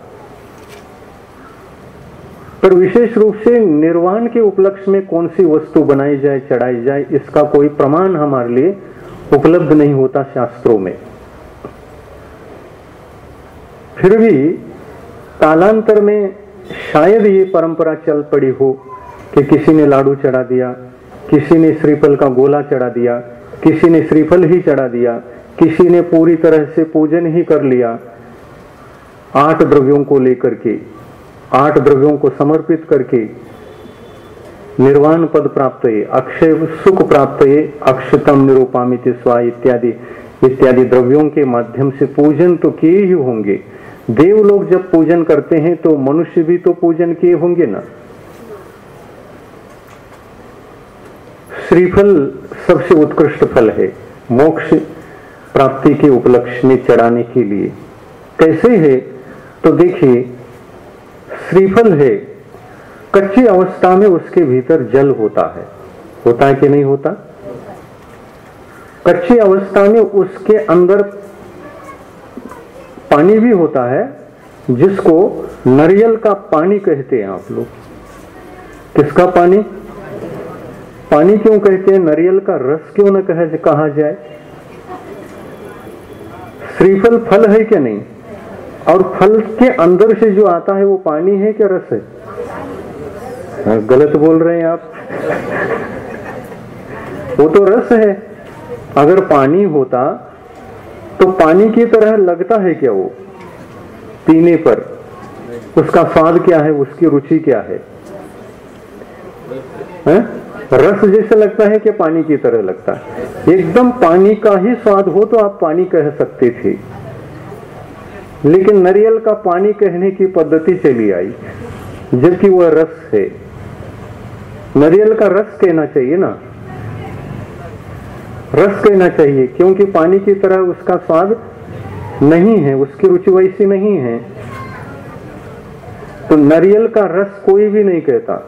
पर विशेष रूप से निर्वाण के उपलक्ष्य में कौन सी वस्तु बनाई जाए, चढ़ाई जाए, इसका कोई प्रमाण हमारे लिए उपलब्ध नहीं होता शास्त्रों में। फिर भी कालांतर में शायद ये परंपरा चल पड़ी हो कि किसी ने लाडू चढ़ा दिया, किसी ने श्रीफल का गोला चढ़ा दिया, किसी ने श्रीफल ही चढ़ा दिया, किसी ने पूरी तरह से पूजन ही कर लिया 8 द्रव्यों को लेकर के, 8 द्रव्यों को समर्पित करके निर्वाण पद प्राप्त है, अक्षय सुख प्राप्त है, अक्षतम निरूपामिति स्वा इत्यादि इत्यादि द्रव्यों के माध्यम से पूजन तो किए ही होंगे। देव लोग जब पूजन करते हैं तो मनुष्य भी तो पूजन किए होंगे ना। श्रीफल सबसे उत्कृष्ट फल है मोक्ष प्राप्ति के उपलक्ष्य में चढ़ाने के लिए। कैसे है तो देखिए, श्रीफल है, कच्ची अवस्था में उसके भीतर जल होता है कि नहीं होता? कच्ची अवस्था में उसके अंदर पानी भी होता है, जिसको नारियल का पानी कहते हैं आप लोग। किसका पानी? पानी क्यों कहते हैं? नारियल का रस क्यों न कहा जाए? श्रीफल फल है क्या नहीं? और फल के अंदर से जो आता है वो पानी है क्या रस है? गलत बोल रहे हैं आप। वो तो रस है। अगर पानी होता तो पानी की तरह लगता है क्या वो पीने पर? उसका स्वाद क्या है, उसकी रुचि क्या है? रस जैसा लगता है कि पानी की तरह लगता है? एकदम पानी का ही स्वाद हो तो आप पानी कह सकते थे, लेकिन नारियल का पानी कहने की पद्धति चली आई, जबकि वह रस है। नारियल का रस कहना चाहिए ना, रस कहना चाहिए, क्योंकि पानी की तरह उसका स्वाद नहीं है, उसकी रुचि वैसी नहीं है। तो नारियल का रस कोई भी नहीं कहता।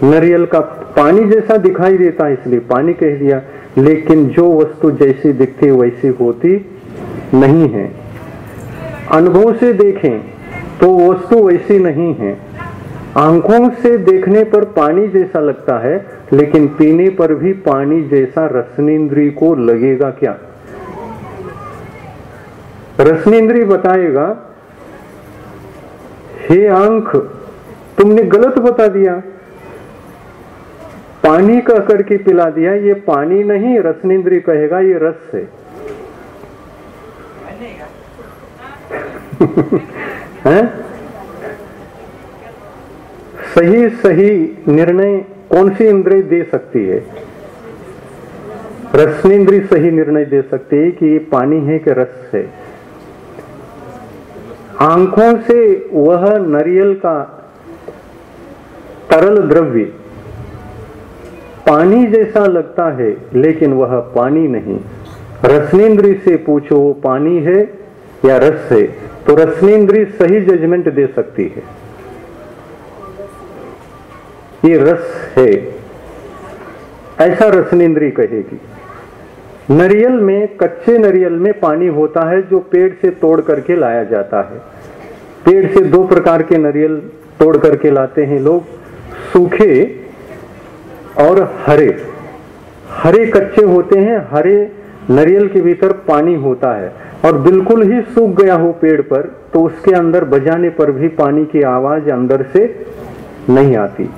नारियल का पानी जैसा दिखाई देता है इसलिए पानी कह दिया, लेकिन जो वस्तु जैसी दिखती है वैसी होती नहीं है। अनुभव से देखें तो वस्तु वैसी नहीं है। आंखों से देखने पर पानी जैसा लगता है, लेकिन पीने पर भी पानी जैसा रसनेंद्रिय को लगेगा क्या? रसनेन्द्रिय बताएगा, हे आंख तुमने गलत बता दिया, पानी कह करके पिला दिया, ये पानी नहीं, रसनेन्द्रिय कहेगा ये रस है। हैं? सही सही निर्णय कौन सी इंद्रिय दे सकती है? रसनेन्द्रिय सही निर्णय दे सकती है कि ये पानी है कि रस है। आंखों से वह नारियल का तरल द्रव्य पानी जैसा लगता है, लेकिन वह पानी नहीं। रसनेन्द्रिय से पूछो वो पानी है या रस है, तो रसनेन्द्रिय सही जजमेंट दे सकती है, ये रस है, ऐसा रसनेन्द्रिय कहेगी। नारियल में, कच्चे नारियल में पानी होता है जो पेड़ से तोड़ करके लाया जाता है। पेड़ से दो प्रकार के नारियल तोड़ करके लाते हैं लोग, सूखे और हरे। हरे कच्चे होते हैं, हरे नारियल के भीतर पानी होता है, और बिल्कुल ही सूख गया हो पेड़ पर तो उसके अंदर बजाने पर भी पानी की आवाज अंदर से नहीं आती।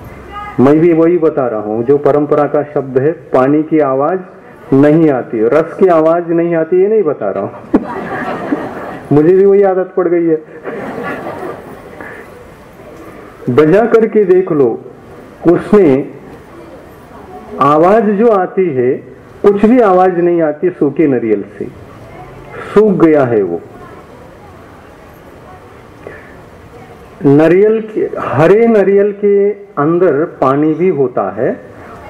मैं भी वही बता रहा हूं जो परंपरा का शब्द है, पानी की आवाज नहीं आती, रस की आवाज नहीं आती, ये नहीं बता रहा हूं। मुझे भी वही आदत पड़ गई है। बजा करके देख लो, उसमें आवाज जो आती है, कुछ भी आवाज नहीं आती सूखे नारियल से, सूख गया है वो। नारियल के, हरे नारियल के अंदर पानी भी होता है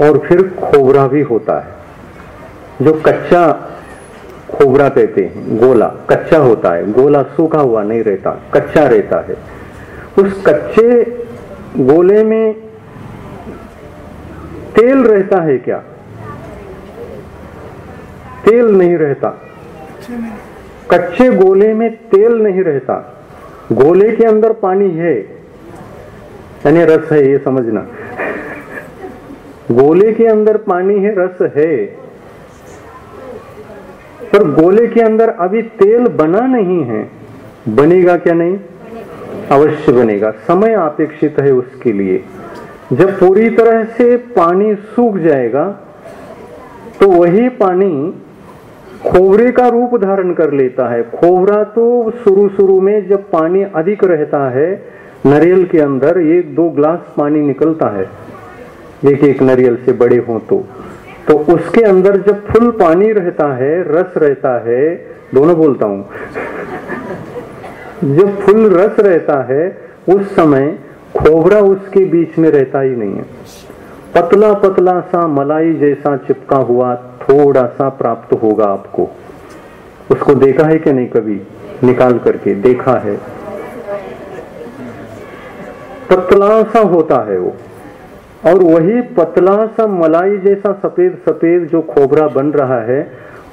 और फिर खोबरा भी होता है, जो कच्चा खोबरा कहते हैं, गोला कच्चा होता है, गोला सूखा हुआ नहीं रहता, कच्चा रहता है। उस कच्चे गोले में तेल रहता है क्या? तेल नहीं रहता, कच्चे गोले में तेल नहीं रहता, गोले के अंदर पानी है, यानी रस है, ये समझना। गोले के अंदर पानी है, रस है, पर गोले के अंदर अभी तेल बना नहीं है। बनेगा क्या? नहीं, अवश्य बनेगा, समय अपेक्षित है उसके लिए। जब पूरी तरह से पानी सूख जाएगा तो वही पानी खोबरे का रूप धारण कर लेता है। खोबरा तो शुरू में जब पानी अधिक रहता है नारियल के अंदर, 1-2 ग्लास पानी निकलता है, एक नारियल से बड़े हों तो उसके अंदर जब फुल पानी रहता है, रस रहता है, दोनों बोलता हूं, जब फुल रस रहता है उस समय खोबरा उसके बीच में रहता ही नहीं है। पतला पतला सा मलाई जैसा चिपका हुआ थोड़ा सा प्राप्त होगा आपको। उसको देखा है कि नहीं? कभी निकाल करके देखा है, पतला सा होता है वो, और वही पतला सा मलाई जैसा सफेद सफेद जो खोबरा बन रहा है,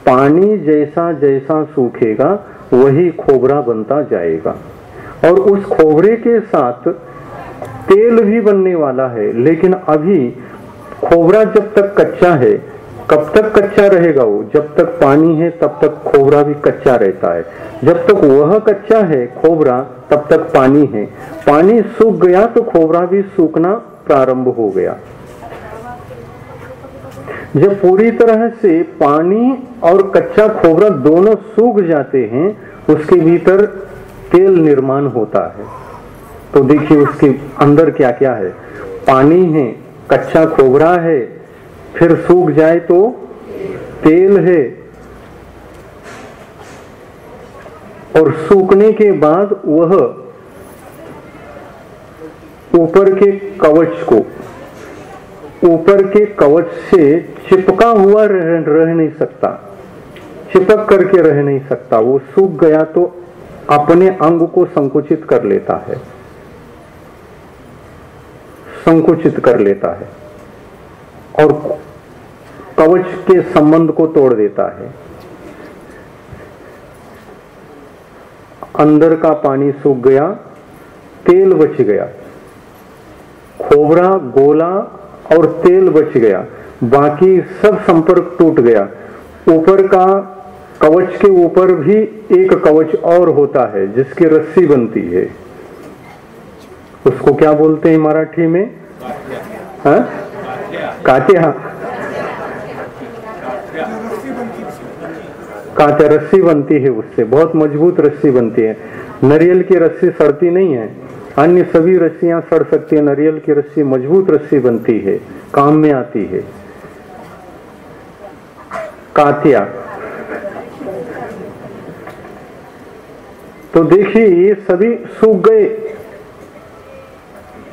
पानी जैसा जैसा सूखेगा वही खोबरा बनता जाएगा। और उस खोबरे के साथ तेल भी बनने वाला है, लेकिन अभी खोबरा जब तक कच्चा है, कब तक कच्चा रहेगा वो? जब तक पानी है तब तक खोबरा भी कच्चा रहता है। जब तक वह कच्चा है खोबरा, तब तक पानी है। पानी सूख गया तो खोबरा भी सूखना प्रारंभ हो गया। जब पूरी तरह से पानी और कच्चा खोबरा दोनों सूख जाते हैं, उसके भीतर तेल निर्माण होता है। तो देखिए उसके अंदर क्या क्या है, पानी है, कच्चा खोबरा है, फिर सूख जाए तो तेल है, और सूखने के बाद वह ऊपर के कवच से चिपका हुआ रह नहीं सकता, चिपक करके रह नहीं सकता। वो सूख गया तो अपने अंग को संकुचित कर लेता है, संकुचित कर लेता है और कवच के संबंध को तोड़ देता है। अंदर का पानी सूख गया, तेल बच गया, खोबरा, गोला और तेल बच गया, बाकी सब संपर्क टूट गया। ऊपर का कवच के ऊपर भी एक कवच और होता है जिसकी रस्सी बनती है, उसको क्या बोलते हैं मराठी में? हाँ, काट्या। काट्या रस्सी बनती है, उससे बहुत मजबूत रस्सी बनती है। नारियल की रस्सी सड़ती नहीं है, अन्य सभी रस्सियां सड़ सकती है, नारियल की रस्सी मजबूत रस्सी बनती है, काम में आती है। काट्या। तो देखिए ये सभी सूख गए।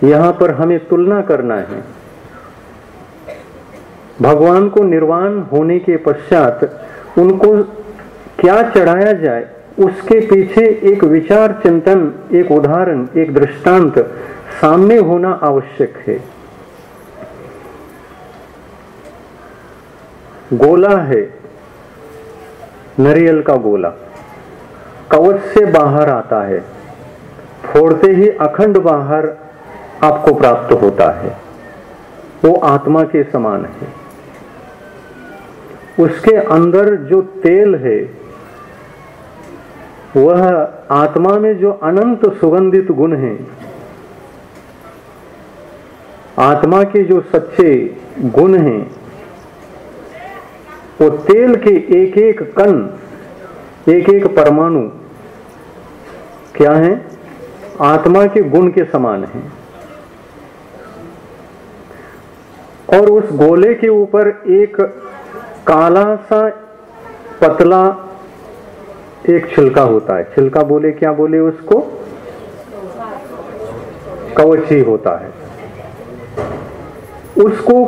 यहां पर हमें तुलना करना है। भगवान को निर्वाण होने के पश्चात उनको क्या चढ़ाया जाए, उसके पीछे एक विचार चिंतन, एक उदाहरण, एक दृष्टांत सामने होना आवश्यक है। गोला है, नारियल का गोला, कवच से बाहर आता है, फोड़ते ही अखंड बाहर आपको प्राप्त होता है, वो आत्मा के समान है। उसके अंदर जो तेल है वह आत्मा में जो अनंत सुगंधित गुण हैं, आत्मा के जो सच्चे गुण हैं, वो तेल के एक एक कण, एक एक परमाणु क्या है? आत्मा के गुण के समान है। और उस गोले के ऊपर एक काला सा पतला एक छिलका होता है। छिलका बोले क्या बोले उसको? कवच ही होता है। उसको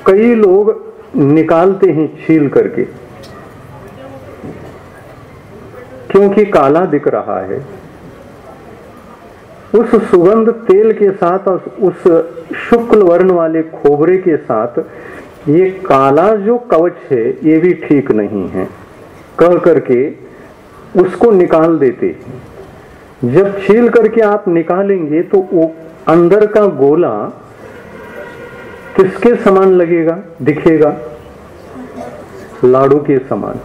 कई लोग निकालते हैं छील करके, क्योंकि काला दिख रहा है। उस सुगंध तेल के साथ और उस शुक्ल वर्ण वाले खोबरे के साथ ये काला जो कवच है ये भी ठीक नहीं है कह करके उसको निकाल देते हैं। जब छील करके आप निकालेंगे तो वो अंदर का गोला किसके समान लगेगा, दिखेगा? लाडू के समान।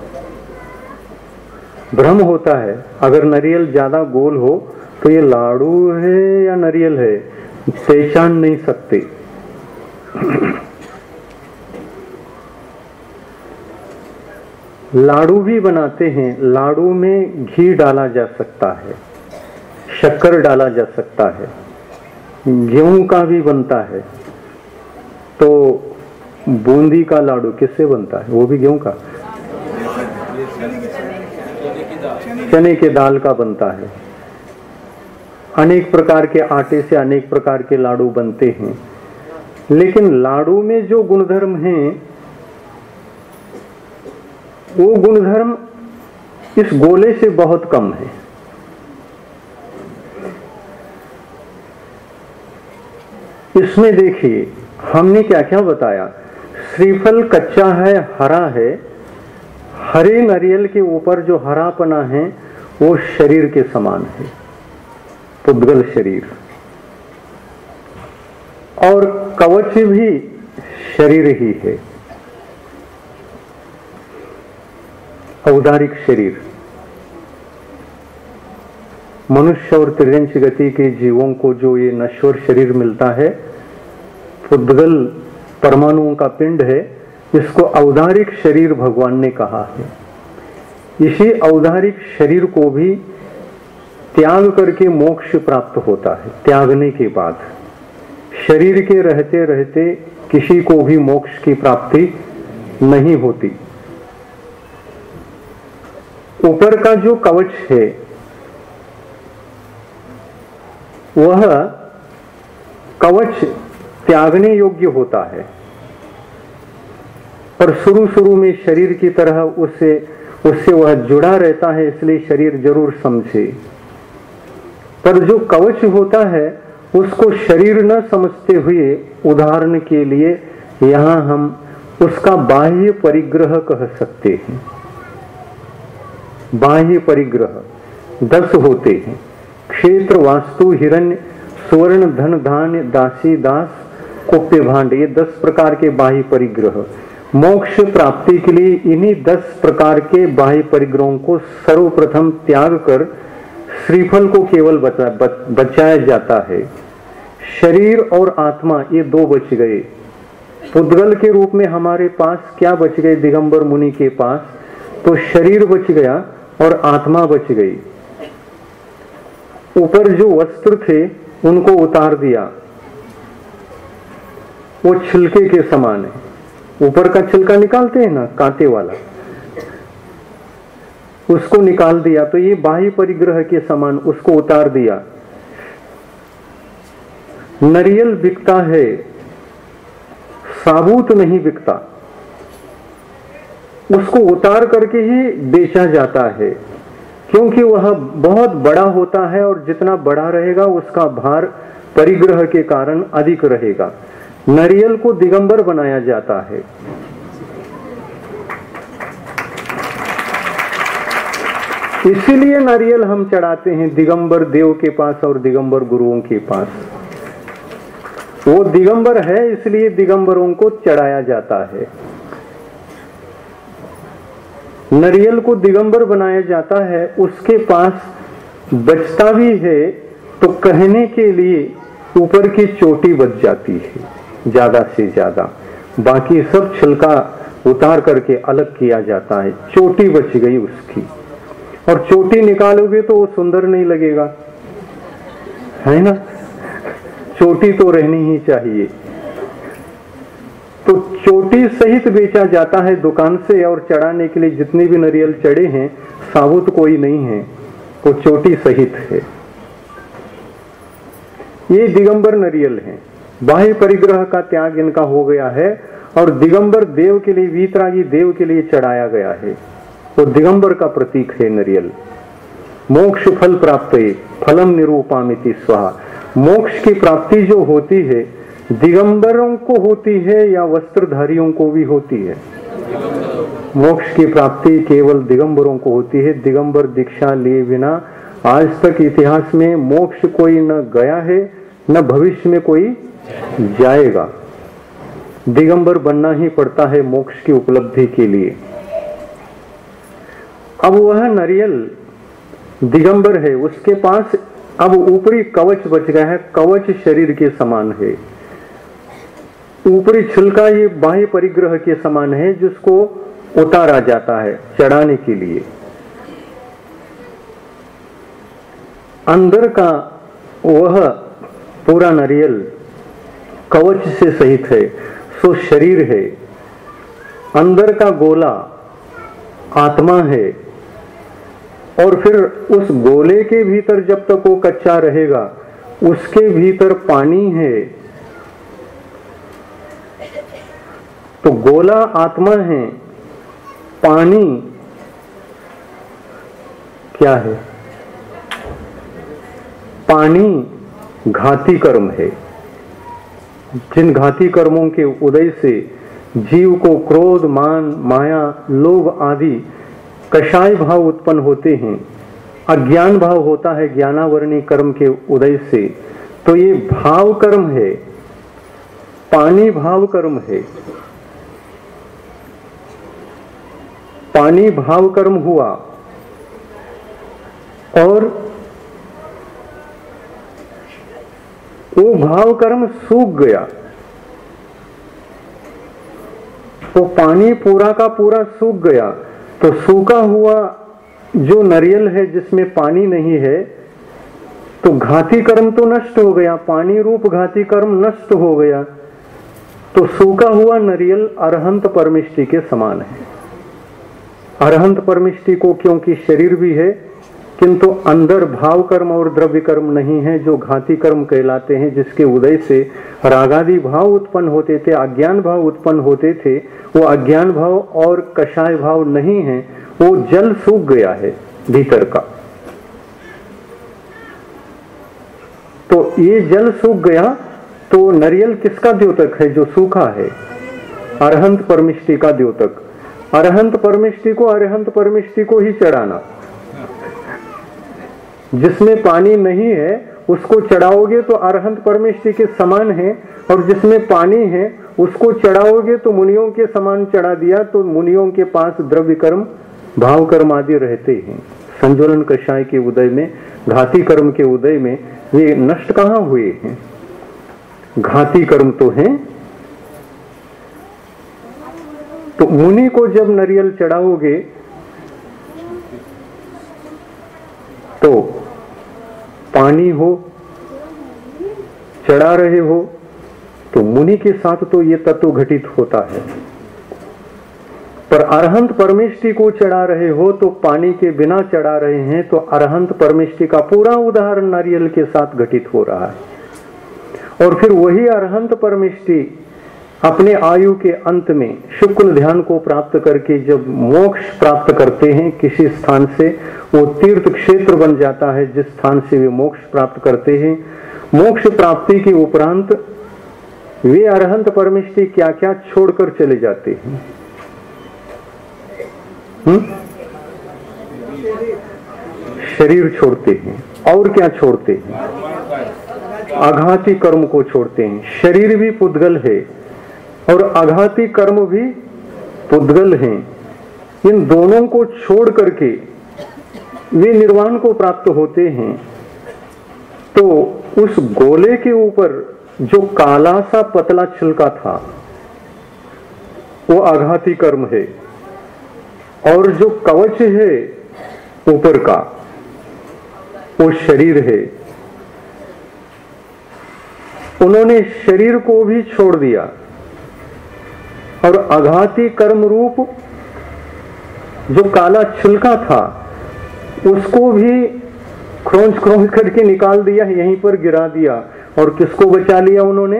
भ्रम होता है, अगर नारियल ज्यादा गोल हो तो ये लाडू है या नारियल है पहचान नहीं सकते। लाडू भी बनाते हैं, लाडू में घी डाला जा सकता है, शक्कर डाला जा सकता है, गेहूं का भी बनता है। तो बूंदी का लाडू किससे बनता है? वो भी गेहूं का, चने के दाल का बनता है। अनेक प्रकार के आटे से अनेक प्रकार के लाडू बनते हैं, लेकिन लाडू में जो गुणधर्म हैं वो गुणधर्म इस गोले से बहुत कम है। इसमें देखिए हमने क्या क्या बताया। श्रीफल कच्चा है, हरा है। हरे नारियल के ऊपर जो हरापना है वो शरीर के समान है, पुद्गल शरीर। और कवच भी शरीर ही है, औदारिक शरीर। मनुष्य और तिर्यंच गति के जीवों को जो ये नश्वर शरीर मिलता है, पुद्गल परमाणुओं का पिंड है, इसको औदारिक शरीर भगवान ने कहा है। इसी औदारिक शरीर को भी त्याग करके मोक्ष प्राप्त होता है। त्यागने के बाद शरीर के रहते रहते किसी को भी मोक्ष की प्राप्ति नहीं होती। ऊपर का जो कवच है वह कवच त्यागने योग्य होता है, पर शुरू शुरू में शरीर की तरह उससे वह जुड़ा रहता है, इसलिए शरीर जरूर समझे। पर जो कवच होता है उसको शरीर न समझते हुए, उदाहरण के लिए यहां हम उसका बाह्य परिग्रह कह सकते हैं। बाह्य परिग्रह 10 होते हैं। क्षेत्र, वास्तु, हिरण्य, सुवर्ण, धन, धान्य, दासी, दास, कुप्य, भांड, ये 10 प्रकार के बाह्य परिग्रह। मोक्ष प्राप्ति के लिए इन्हीं 10 प्रकार के बाह्य परिग्रहों को सर्वप्रथम त्याग कर श्रीफल को केवल बचाया जाता है। शरीर और आत्मा ये 2 बच गए। पुद्गल के रूप में हमारे पास क्या बच गए? दिगंबर मुनि के पास तो शरीर बच गया और आत्मा बच गई। ऊपर जो वस्त्र थे उनको उतार दिया, वो छिलके के समान है। ऊपर का छिलका निकालते हैं ना, कांटे वाला, उसको निकाल दिया तो ये बाह्य परिग्रह के समान उसको उतार दिया। नारियल बिकता है, साबूत नहीं बिकता, उसको उतार करके ही बेचा जाता है, क्योंकि वह बहुत बड़ा होता है और जितना बड़ा रहेगा उसका भार परिग्रह के कारण अधिक रहेगा। नारियल को दिगंबर बनाया जाता है। इसीलिए नारियल हम चढ़ाते हैं दिगंबर देव के पास और दिगंबर गुरुओं के पास। वो दिगंबर है इसलिए दिगंबरों को चढ़ाया जाता है। नारियल को दिगंबर बनाया जाता है, उसके पास बचता भी है तो कहने के लिए ऊपर की चोटी बच जाती है ज्यादा से ज्यादा, बाकी सब छिलका उतार करके अलग किया जाता है। चोटी बच गई उसकी, और चोटी निकालोगे तो वो सुंदर नहीं लगेगा, है ना? चोटी तो रहनी ही चाहिए। तो चोटी सहित बेचा जाता है दुकान से, और चढ़ाने के लिए जितने भी नारियल चढ़े हैं साबुत कोई नहीं है, वो चोटी सहित है। ये दिगंबर नारियल है। बाह्य परिग्रह का त्याग इनका हो गया है और दिगंबर देव के लिए, वीतरागी देव के लिए चढ़ाया गया है। वो दिगंबर का प्रतीक है नारियल। मोक्ष फल प्राप्त फलम निरूपामिति स्वाहा। मोक्ष की प्राप्ति जो होती है दिगंबरों को होती है या वस्त्रधारियों को भी होती है? मोक्ष की प्राप्ति केवल दिगंबरों को होती है। दिगंबर दीक्षा लिए बिना आज तक इतिहास में मोक्ष कोई न गया है न भविष्य में कोई जाएगा। दिगंबर बनना ही पड़ता है मोक्ष की उपलब्धि के लिए। अब वह नारियल दिगंबर है, उसके पास अब ऊपरी कवच बच गया है। कवच शरीर के समान है, ऊपरी छिलका ये बाह्य परिग्रह के समान है, जिसको उतारा जाता है चढ़ाने के लिए। अंदर का वह पूरा नारियल कवच से सहित है, सो शरीर है। अंदर का गोला आत्मा है, और फिर उस गोले के भीतर जब तक वो कच्चा रहेगा उसके भीतर पानी है। तो गोला आत्मा है, पानी क्या है? पानी घाती कर्म है। जिन घाती कर्मों के उदय से जीव को क्रोध, मान, माया, लोभ आदि कषाय भाव उत्पन्न होते हैं, अज्ञान भाव होता है ज्ञानावरणी कर्म के उदय से, तो ये भाव कर्म है, पानी भाव कर्म है। पानी भाव कर्म हुआ और वो भाव कर्म सूख गया, तो पानी पूरा का पूरा सूख गया। तो सूखा हुआ जो नारियल है जिसमें पानी नहीं है, तो घाती कर्म तो नष्ट हो गया, पानी रूप घाती कर्म नष्ट हो गया। तो सूखा हुआ नारियल अरहंत परमिष्टि के समान है। अरहंत परमिष्टि को क्योंकि शरीर भी है किंतु अंदर भाव कर्म और द्रव्य कर्म नहीं है, जो घाती कर्म कहलाते हैं, जिसके उदय से रागादि भाव उत्पन्न होते थे, अज्ञान भाव उत्पन्न होते थे। वो अज्ञान भाव और कषाय भाव नहीं है, वो जल सूख गया है भीतर का। तो ये जल सूख गया, तो नारियल किसका द्योतक है? जो सूखा है, अरहंत परमिष्टि का द्योतक। अरहंत परमिष्टि को ही चढ़ाना। जिसमें पानी नहीं है उसको चढ़ाओगे तो अरहंत परमेष्टि के समान है, और जिसमें पानी है उसको चढ़ाओगे तो मुनियों के समान चढ़ा दिया, तो मुनियों के पास द्रव्य कर्म, भाव कर्म आदि रहते हैं। संज्वलन कषाय के उदय में, घाती कर्म के उदय में वे नष्ट कहाँ हुए हैं? घाती कर्म तो हैं। तो मुनि को जब नारियल चढ़ाओगे तो पानी हो, चढ़ा रहे हो, तो मुनि के साथ तो ये तत्व घटित होता है। पर अरहंत परमेष्टि को चढ़ा रहे हो तो पानी के बिना चढ़ा रहे हैं, तो अरहंत परमेष्टि का पूरा उदाहरण नारियल के साथ घटित हो रहा है। और फिर वही अरहंत परमेष्टि अपने आयु के अंत में शुक्ल ध्यान को प्राप्त करके जब मोक्ष प्राप्त करते हैं किसी स्थान से, वो तीर्थ क्षेत्र बन जाता है जिस स्थान से वे मोक्ष प्राप्त करते हैं। मोक्ष प्राप्ति के उपरांत वे अरहंत परमेष्टि क्या क्या छोड़कर चले जाते हैं? शरीर छोड़ते हैं, और क्या छोड़ते हैं? आघाती कर्म को छोड़ते हैं। शरीर भी पुद्गल है और आघाती कर्म भी पुद्गल हैं। इन दोनों को छोड़ करके वे निर्वाण को प्राप्त होते हैं। तो उस गोले के ऊपर जो काला सा पतला छिलका था वो आघाती कर्म है, और जो कवच है ऊपर का वो शरीर है। उन्होंने शरीर को भी छोड़ दिया और आघाती कर्म रूप जो काला छिलका था उसको भी खरोंच खरोंच करके निकाल दिया, यहीं पर गिरा दिया। और किसको बचा लिया उन्होंने?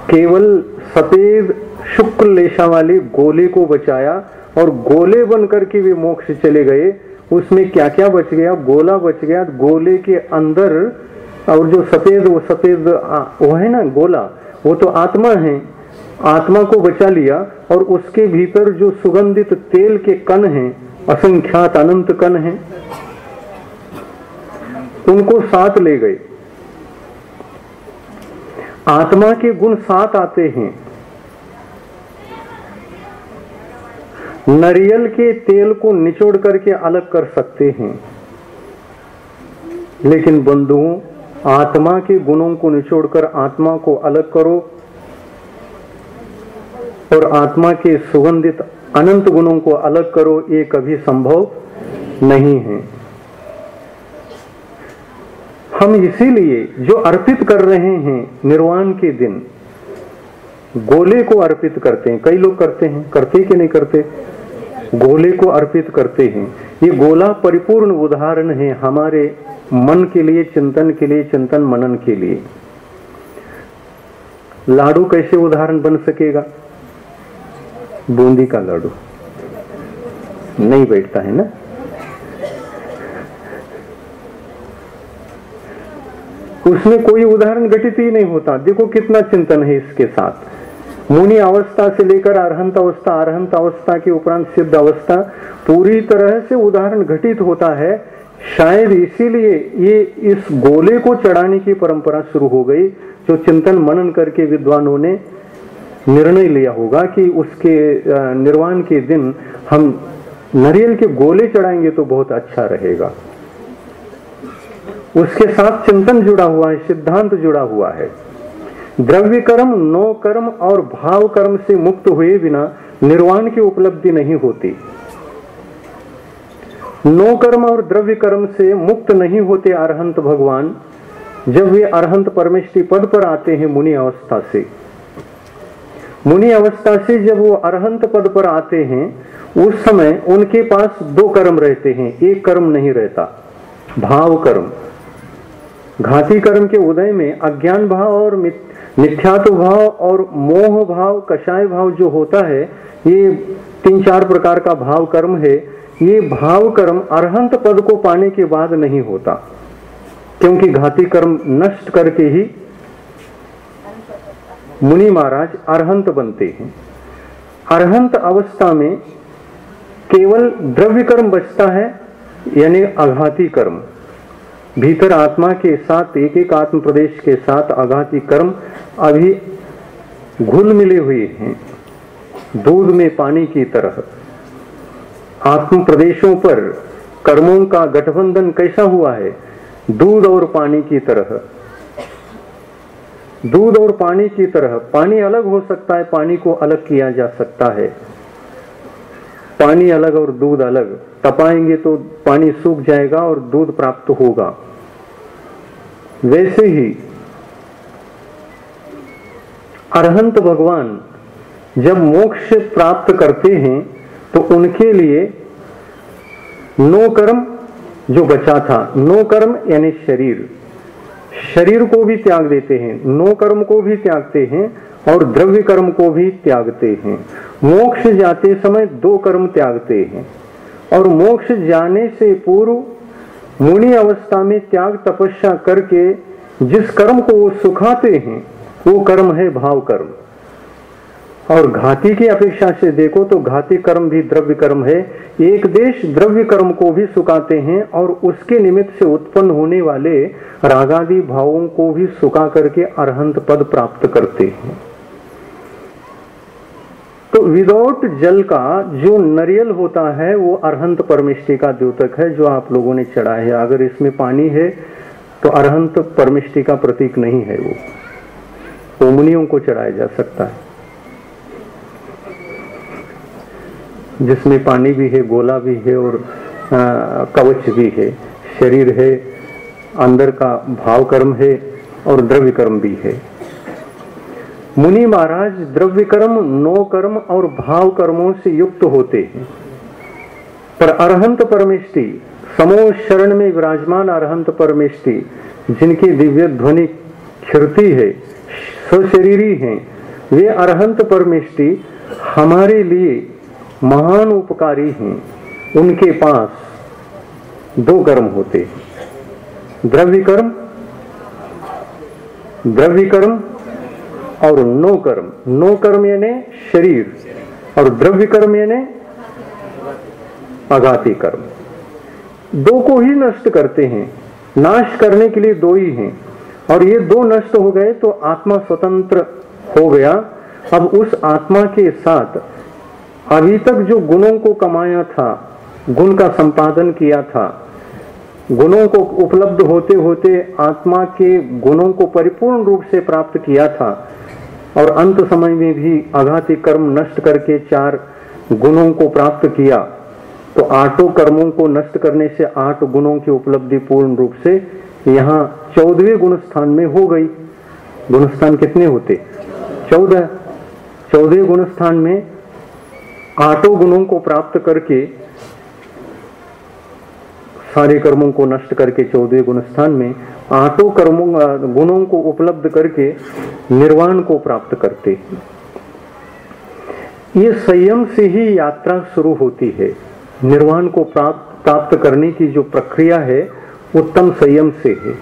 केवल सफेद शुक्ल लेशा वाले गोले को बचाया, और गोले बन करके वे मोक्ष चले गए। उसमें क्या क्या बच गया? गोला बच गया। गोले के अंदर और जो सफेद, वो सफेद वो है ना गोला, वो तो आत्मा है। आत्मा को बचा लिया, और उसके भीतर जो सुगंधित तेल के कण हैं, असंख्यात अनंत कण हैं, उनको साथ ले गए। आत्मा के गुण साथ आते हैं। नारियल के तेल को निचोड़ करके अलग कर सकते हैं, लेकिन बंधुओं, आत्मा के गुणों को निचोड़कर आत्मा को अलग करो और आत्मा के सुगंधित अनंत गुणों को अलग करो, ये कभी संभव नहीं है। हम इसीलिए जो अर्पित कर रहे हैं निर्वाण के दिन, गोले को अर्पित करते हैं। कई लोग करते हैं, करते कि नहीं करते? गोले को अर्पित करते हैं। ये गोला परिपूर्ण उदाहरण है हमारे मन के लिए, चिंतन के लिए, चिंतन मनन के लिए। लाडू कैसे उदाहरण बन सकेगा? बूंदी का लाडू नहीं बैठता है ना। उसमें कोई उदाहरण घटित ही नहीं होता। देखो कितना चिंतन है इसके साथ। मुनि अवस्था से लेकर अरहंत अवस्था, अरहंत अवस्था के उपरांत सिद्ध अवस्था, पूरी तरह से उदाहरण घटित होता है। शायद इसीलिए ये इस गोले को चढ़ाने की परंपरा शुरू हो गई, जो चिंतन मनन करके विद्वानों ने निर्णय लिया होगा कि उसके निर्वाण के दिन हम नारियल के गोले चढ़ाएंगे तो बहुत अच्छा रहेगा। उसके साथ चिंतन जुड़ा हुआ है, सिद्धांत जुड़ा हुआ है। द्रव्य कर्म, नो कर्म और भाव कर्म से मुक्त हुए बिना निर्वाण की उपलब्धि नहीं होती। नो कर्म और द्रव्य कर्म से मुक्त नहीं होते अरहंत भगवान जब वे अरहंत परमेष्टि पद पर आते हैं मुनि अवस्था से। मुनि अवस्था से जब वो अरहंत पद पर आते हैं, उस समय उनके पास दो कर्म रहते हैं, एक कर्म नहीं रहता, भाव कर्म। घाती कर्म के उदय में अज्ञान भाव और मिथ्यात्व भाव और मोह भाव, कषाय भाव जो होता है, ये 3-4 प्रकार का भाव कर्म है। ये भाव कर्म अरहंत पद को पाने के बाद नहीं होता, क्योंकि घाती कर्म नष्ट करके ही मुनि महाराज अरहंत बनते हैं। अरहंत अवस्था में केवल द्रव्य कर्म बचता है, यानी आघाती कर्म। भीतर आत्मा के साथ एक एक आत्म प्रदेश के साथ आघाती कर्म अभी घुल मिले हुए हैं, दूध में पानी की तरह। आत्म प्रदेशों पर कर्मों का गठबंधन कैसा हुआ है? दूध और पानी की तरह। दूध और पानी की तरह। पानी अलग हो सकता है, पानी को अलग किया जा सकता है। पानी अलग और दूध अलग। तपाएंगे तो पानी सूख जाएगा और दूध प्राप्त होगा। वैसे ही अरहंत भगवान जब मोक्ष प्राप्त करते हैं तो उनके लिए नो कर्म जो बचा था, नो कर्म यानी शरीर को भी त्याग देते हैं, नो कर्म को भी त्यागते हैं और द्रव्य कर्म को भी त्यागते हैं। मोक्ष जाते समय दो कर्म त्यागते हैं और मोक्ष जाने से पूर्व मुनि अवस्था में त्याग तपस्या करके जिस कर्म को वो सुखाते हैं वो कर्म है भाव कर्म। और घाती की अपेक्षा से देखो तो घाती कर्म भी द्रव्य कर्म है। एक देश द्रव्य कर्म को भी सुखाते हैं और उसके निमित्त से उत्पन्न होने वाले रागादि भावों को भी सुखा करके अरहंत पद प्राप्त करते हैं। तो विदाउट जल का जो नरियल होता है वो अरहंत परमिष्टि का द्योतक है जो आप लोगों ने चढ़ाया है। अगर इसमें पानी है तो अरहंत परमिष्टि का प्रतीक नहीं है, वो मुनियों को चढ़ाया जा सकता है। जिसमें पानी भी है, गोला भी है और कवच भी है, शरीर है, अंदर का भाव कर्म है और द्रव्य कर्म भी है। मुनि महाराज द्रव्य कर्म, नो कर्म और भाव कर्मों से युक्त होते हैं। पर अरहंत परमेष्टि, समो शरण में विराजमान अरहंत परमेष्टि जिनकी दिव्य ध्वनि खिरती है, सशरीरी हैं, वे अरहंत परमेष्टि हमारे लिए महान उपकारी हैं। उनके पास दो कर्म होते हैं, द्रव्य कर्म और नो कर्म। नो कर्म यानी शरीर और द्रव्य कर्म यानी आघाती कर्म। दो को ही नष्ट करते हैं, नाश करने के लिए दो ही हैं और ये दो नष्ट हो गए तो आत्मा स्वतंत्र हो गया। अब उस आत्मा के साथ अभी तक जो गुणों को कमाया था, गुण का संपादन किया था, गुणों को उपलब्ध होते होते आत्मा के गुणों को परिपूर्ण रूप से प्राप्त किया था और अंत समय में भी आघाती कर्म नष्ट करके 4 गुणों को प्राप्त किया, तो 8 कर्मों को नष्ट करने से 8 गुणों की उपलब्धि पूर्ण रूप से यहाँ 14वें गुण स्थान में हो गई। गुण स्थान कितने होते? 14। 14वें गुण स्थान में 8 गुणों को प्राप्त करके, सारे कर्मों को नष्ट करके 14वें गुण स्थान में 8 गुणों को उपलब्ध करके निर्वाण को प्राप्त करते हैं। ये संयम से ही यात्रा शुरू होती है। निर्वाण को प्राप्त करने की जो प्रक्रिया है उत्तम संयम से है।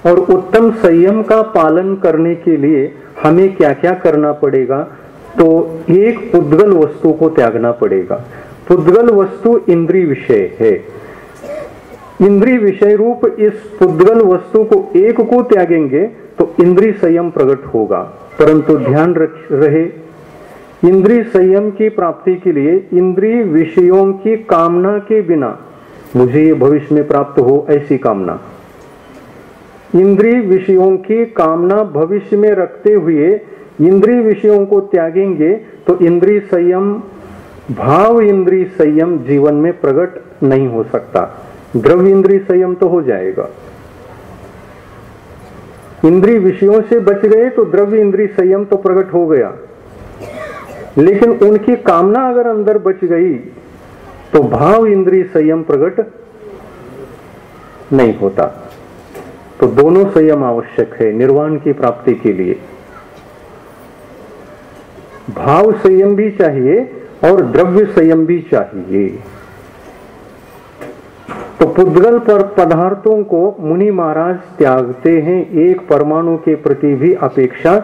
और उत्तम संयम का पालन करने के लिए हमें क्या क्या करना पड़ेगा? तो एक पुद्गल वस्तु को त्यागना पड़ेगा। पुद्गल वस्तु इंद्रिय विषय है। इंद्रिय विषय रूप इस पुद्गल वस्तु को एक को त्यागेंगे तो इंद्रिय संयम प्रकट होगा। परंतु ध्यान रहे, इंद्रिय संयम की प्राप्ति के लिए इंद्रिय विषयों की कामना के बिना, मुझे ये भविष्य में प्राप्त हो ऐसी कामना, इंद्रिय विषयों की कामना भविष्य में रखते हुए इंद्रिय विषयों को त्यागेंगे तो इंद्रिय संयम, भाव इंद्रिय संयम जीवन में प्रकट नहीं हो सकता। द्रव्य इंद्रिय संयम तो हो जाएगा। इंद्रिय विषयों से बच गए तो द्रव्य इंद्रिय संयम तो प्रकट हो गया, लेकिन उनकी कामना अगर अंदर बच गई तो भाव इंद्रिय संयम प्रकट नहीं होता। तो दोनों संयम आवश्यक है निर्वाण की प्राप्ति के लिए। भाव संयम भी चाहिए और द्रव्य संयम भी चाहिए। तो पुद्गल पर पदार्थों को मुनि महाराज त्यागते हैं, एक परमाणु के प्रति भी अपेक्षा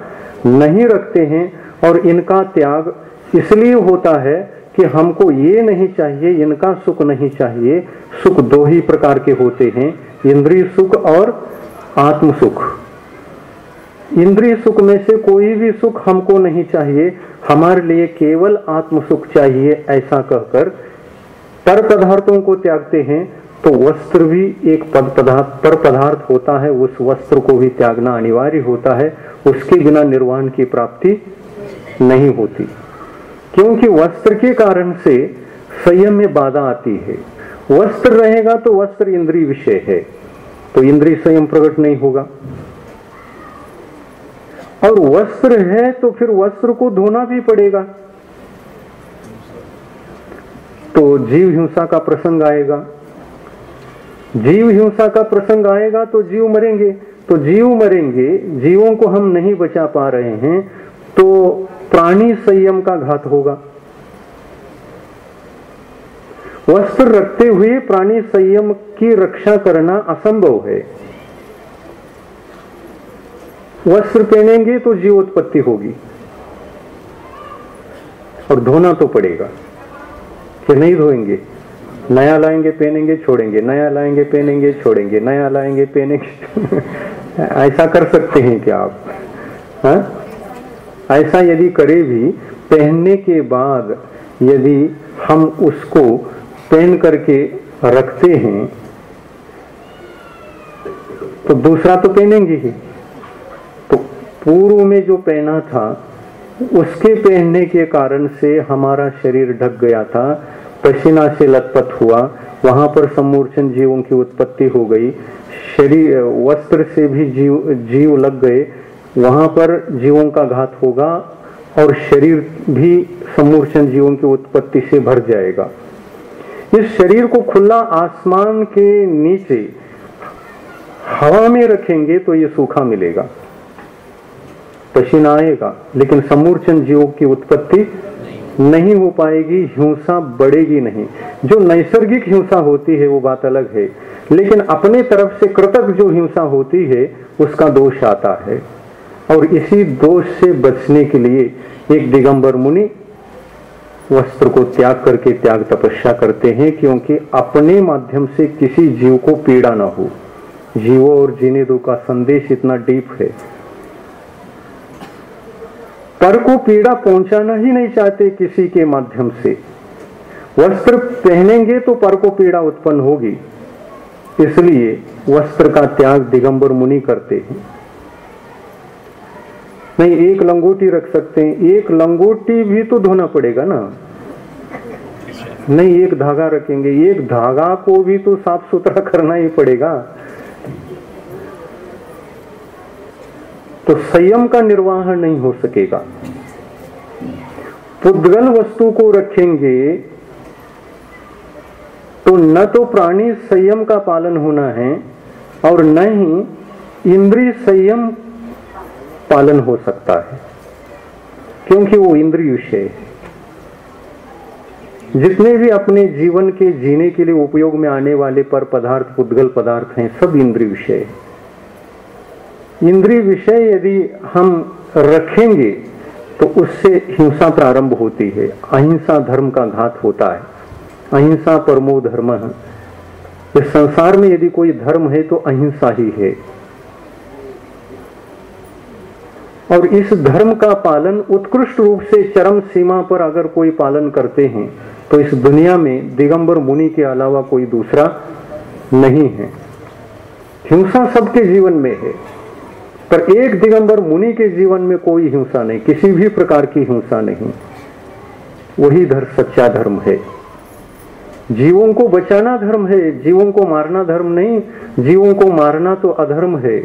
नहीं रखते हैं। और इनका त्याग इसलिए होता है कि हमको ये नहीं चाहिए, इनका सुख नहीं चाहिए। सुख दो ही प्रकार के होते हैं, इंद्रिय सुख और आत्म सुख। इंद्रिय सुख में से कोई भी सुख हमको नहीं चाहिए, हमारे लिए केवल आत्म सुख चाहिए, ऐसा कहकर पर पदार्थों को त्यागते हैं। तो वस्त्र भी एक पर पदार्थ होता है, उस वस्त्र को भी त्यागना अनिवार्य होता है, उसके बिना निर्वाण की प्राप्ति नहीं होती। क्योंकि वस्त्र के कारण से संयम में बाधा आती है। वस्त्र रहेगा तो वस्त्र इंद्रिय विषय है, तो इंद्रिय संयम प्रकट नहीं होगा। और वस्त्र है तो फिर वस्त्र को धोना भी पड़ेगा, तो जीव हिंसा का प्रसंग आएगा। जीव हिंसा का प्रसंग आएगा तो जीव मरेंगे, तो जीव मरेंगे, जीवों को हम नहीं बचा पा रहे हैं, तो प्राणी संयम का घात होगा। वस्त्र रखते हुए प्राणी संयम की रक्षा करना असंभव है। वस्त्र पहनेंगे तो जीवोत्पत्ति होगी, और धोना तो पड़ेगा। कि नहीं धोएंगे, नया लाएंगे पहनेंगे छोड़ेंगे, नया लाएंगे पहनेंगे छोड़ेंगे, नया लाएंगे पहनेंगे ऐसा कर सकते हैं क्या आप? हाँ, ऐसा यदि करे भी, पहनने के बाद यदि हम उसको पहन करके रखते हैं तो दूसरा तो पहनेंगे ही। तो पूर्व में जो पहना था उसके पहनने के कारण से हमारा शरीर ढक गया था, पसीना से लथपथ हुआ, वहां पर सम्मूर्छन जीवों की उत्पत्ति हो गई। शरीर वस्त्र से भी जीव लग गए, वहां पर जीवों का घात होगा, और शरीर भी सम्मूर्छन जीवों की उत्पत्ति से भर जाएगा। इस शरीर को खुला आसमान के नीचे हवा में रखेंगे तो ये सूखा मिलेगा, पसीना आएगा, लेकिन सम्मूर्छन जीवों की उत्पत्ति नहीं हो पाएगी, हिंसा बढ़ेगी नहीं। जो नैसर्गिक हिंसा होती है वो बात अलग है, लेकिन अपने तरफ से कृतक जो हिंसा होती है उसका दोष आता है। और इसी दोष से बचने के लिए एक दिगंबर मुनि वस्त्र को त्याग करके त्याग तपस्या करते हैं, क्योंकि अपने माध्यम से किसी जीव को पीड़ा ना हो। जीवों और जीने दो का संदेश इतना डीप है। पर को पीड़ा पहुंचाना ही नहीं चाहते किसी के माध्यम से। वस्त्र पहनेंगे तो पर को पीड़ा उत्पन्न होगी, इसलिए वस्त्र का त्याग दिगंबर मुनि करते हैं। नहीं, एक लंगोटी रख सकते हैं, एक लंगोटी भी तो धोना पड़ेगा ना। नहीं, एक धागा रखेंगे, एक धागा को भी तो साफ सुथरा करना ही पड़ेगा। तो संयम का निर्वाह नहीं हो सकेगा। पुद्गल वस्तु को रखेंगे तो न तो प्राणी संयम का पालन होना है और न ही इंद्रिय संयम पालन हो सकता है, क्योंकि वो इंद्रिय विषय है। जितने भी अपने जीवन के जीने के लिए उपयोग में आने वाले पर पदार्थ, पुद्गल पदार्थ हैं, सब इंद्रिय विषय है। इंद्रिय विषय यदि हम रखेंगे तो उससे हिंसा प्रारंभ होती है। अहिंसा धर्म का घात होता है। अहिंसा परमो धर्म है। इस संसार में यदि कोई धर्म है तो अहिंसा ही है। और इस धर्म का पालन उत्कृष्ट रूप से चरम सीमा पर अगर कोई पालन करते हैं तो इस दुनिया में दिगंबर मुनि के अलावा कोई दूसरा नहीं है। हिंसा सबके जीवन में है, पर एक दिगंबर मुनि के जीवन में कोई हिंसा नहीं, किसी भी प्रकार की हिंसा नहीं। वही धर्म सच्चा धर्म है। जीवों को बचाना धर्म है, जीवों को मारना धर्म नहीं। जीवों को मारना तो अधर्म है,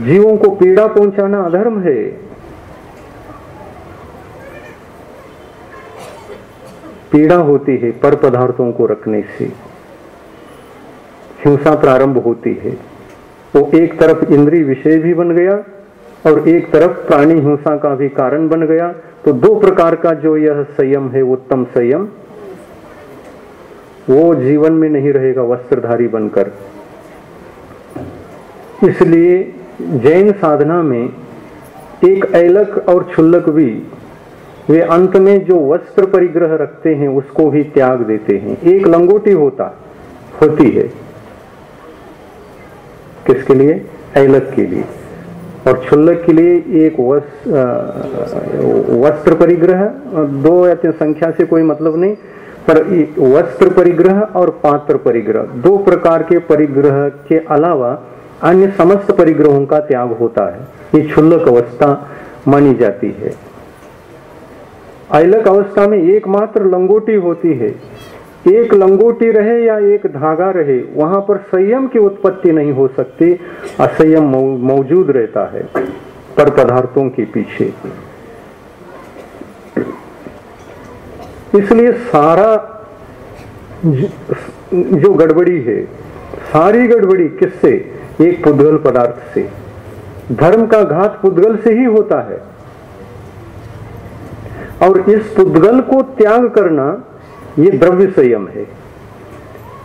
जीवों को पीड़ा पहुंचाना अधर्म है। पीड़ा होती है पर पदार्थों को रखने से, हिंसा प्रारंभ होती है। वो एक तरफ इंद्रिय विषय भी बन गया और एक तरफ प्राणी हिंसा का भी कारण बन गया। तो दो प्रकार का जो यह संयम है, उत्तम संयम, वो जीवन में नहीं रहेगा वस्त्रधारी बनकर। इसलिए जैन साधना में एक ऐलक और क्षुल्लक भी वे अंत में जो वस्त्र परिग्रह रखते हैं उसको भी त्याग देते हैं। एक लंगोटी होती है किसके लिए? ऐलक के लिए। और क्षुल्लक के लिए एक वस्त्र परिग्रह, दो या तीन संख्या से कोई मतलब नहीं, पर वस्त्र परिग्रह और पात्र परिग्रह, दो प्रकार के परिग्रह के अलावा अन्य समस्त परिग्रहों का त्याग होता है। ये क्षुल्लक अवस्था मानी जाती है। ऐलक अवस्था में एकमात्र लंगोटी होती है। एक लंगोटी रहे या एक धागा रहे, वहां पर संयम की उत्पत्ति नहीं हो सकती, असंयम मौजूद रहता है पर पदार्थों के पीछे। इसलिए सारा जो गड़बड़ी है, सारी गड़बड़ी किससे? एक पुद्गल पदार्थ से। धर्म का घात पुद्गल से ही होता है, और इस पुद्गल को त्याग करना ये द्रव्य संयम है,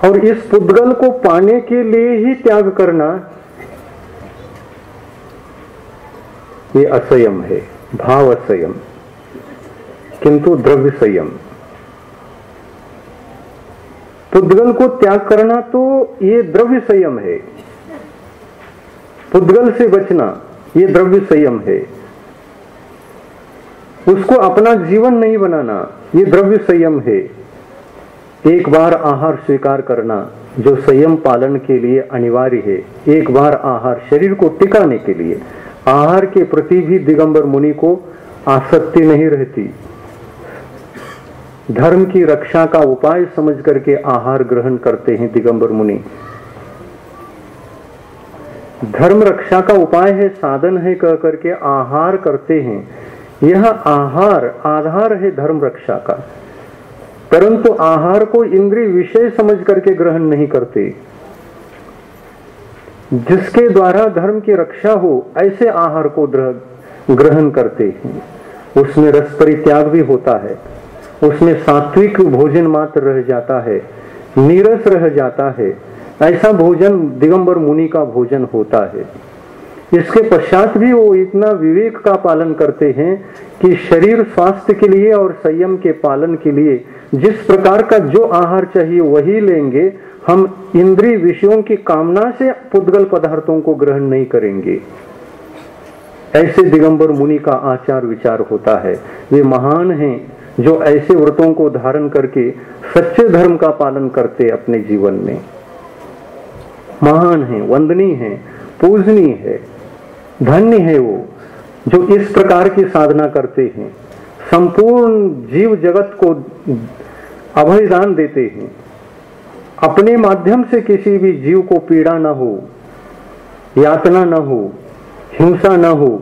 और इस पुद्गल को पाने के लिए ही त्याग करना ये असंयम है, भाव असंयम, किंतु द्रव्य संयम। पुद्गल को त्याग करना तो ये द्रव्य संयम है, पुद्गल से बचना ये द्रव्य संयम है, उसको अपना जीवन नहीं बनाना ये द्रव्य संयम है। एक बार आहार स्वीकार करना जो संयम पालन के लिए अनिवार्य है, एक बार आहार शरीर को टिकाने के लिए। आहार के प्रति भी दिगंबर मुनि को आसक्ति नहीं रहती। धर्म की रक्षा का उपाय समझ करके आहार ग्रहण करते हैं दिगंबर मुनि। धर्म रक्षा का उपाय है, साधन है कह करके आहार करते हैं। यह आहार आधार है धर्म रक्षा का, परंतु आहार को इंद्रिय विषय समझ करके ग्रहण नहीं करते। जिसके द्वारा धर्म की रक्षा हो ऐसे आहार को ग्रहण करते हैं। उसमें रस परित्याग भी होता है, उसमें सात्विक भोजन मात्र रह जाता है, नीरस रह जाता है। ऐसा भोजन दिगंबर मुनि का भोजन होता है। इसके पश्चात भी वो इतना विवेक का पालन करते हैं कि शरीर स्वास्थ्य के लिए और संयम के पालन के लिए जिस प्रकार का जो आहार चाहिए वही लेंगे। हम इंद्रिय विषयों की कामना से पुद्गल पदार्थों को ग्रहण नहीं करेंगे। ऐसे दिगंबर मुनि का आचार विचार होता है। वे महान हैं जो ऐसे व्रतों को धारण करके सच्चे धर्म का पालन करते अपने जीवन में। महान है, वंदनीय है, पूजनीय है, धन्य है वो जो इस प्रकार की साधना करते हैं। संपूर्ण जीव जगत को अभयदान देते हैं। अपने माध्यम से किसी भी जीव को पीड़ा न हो, यातना न हो, हिंसा न हो,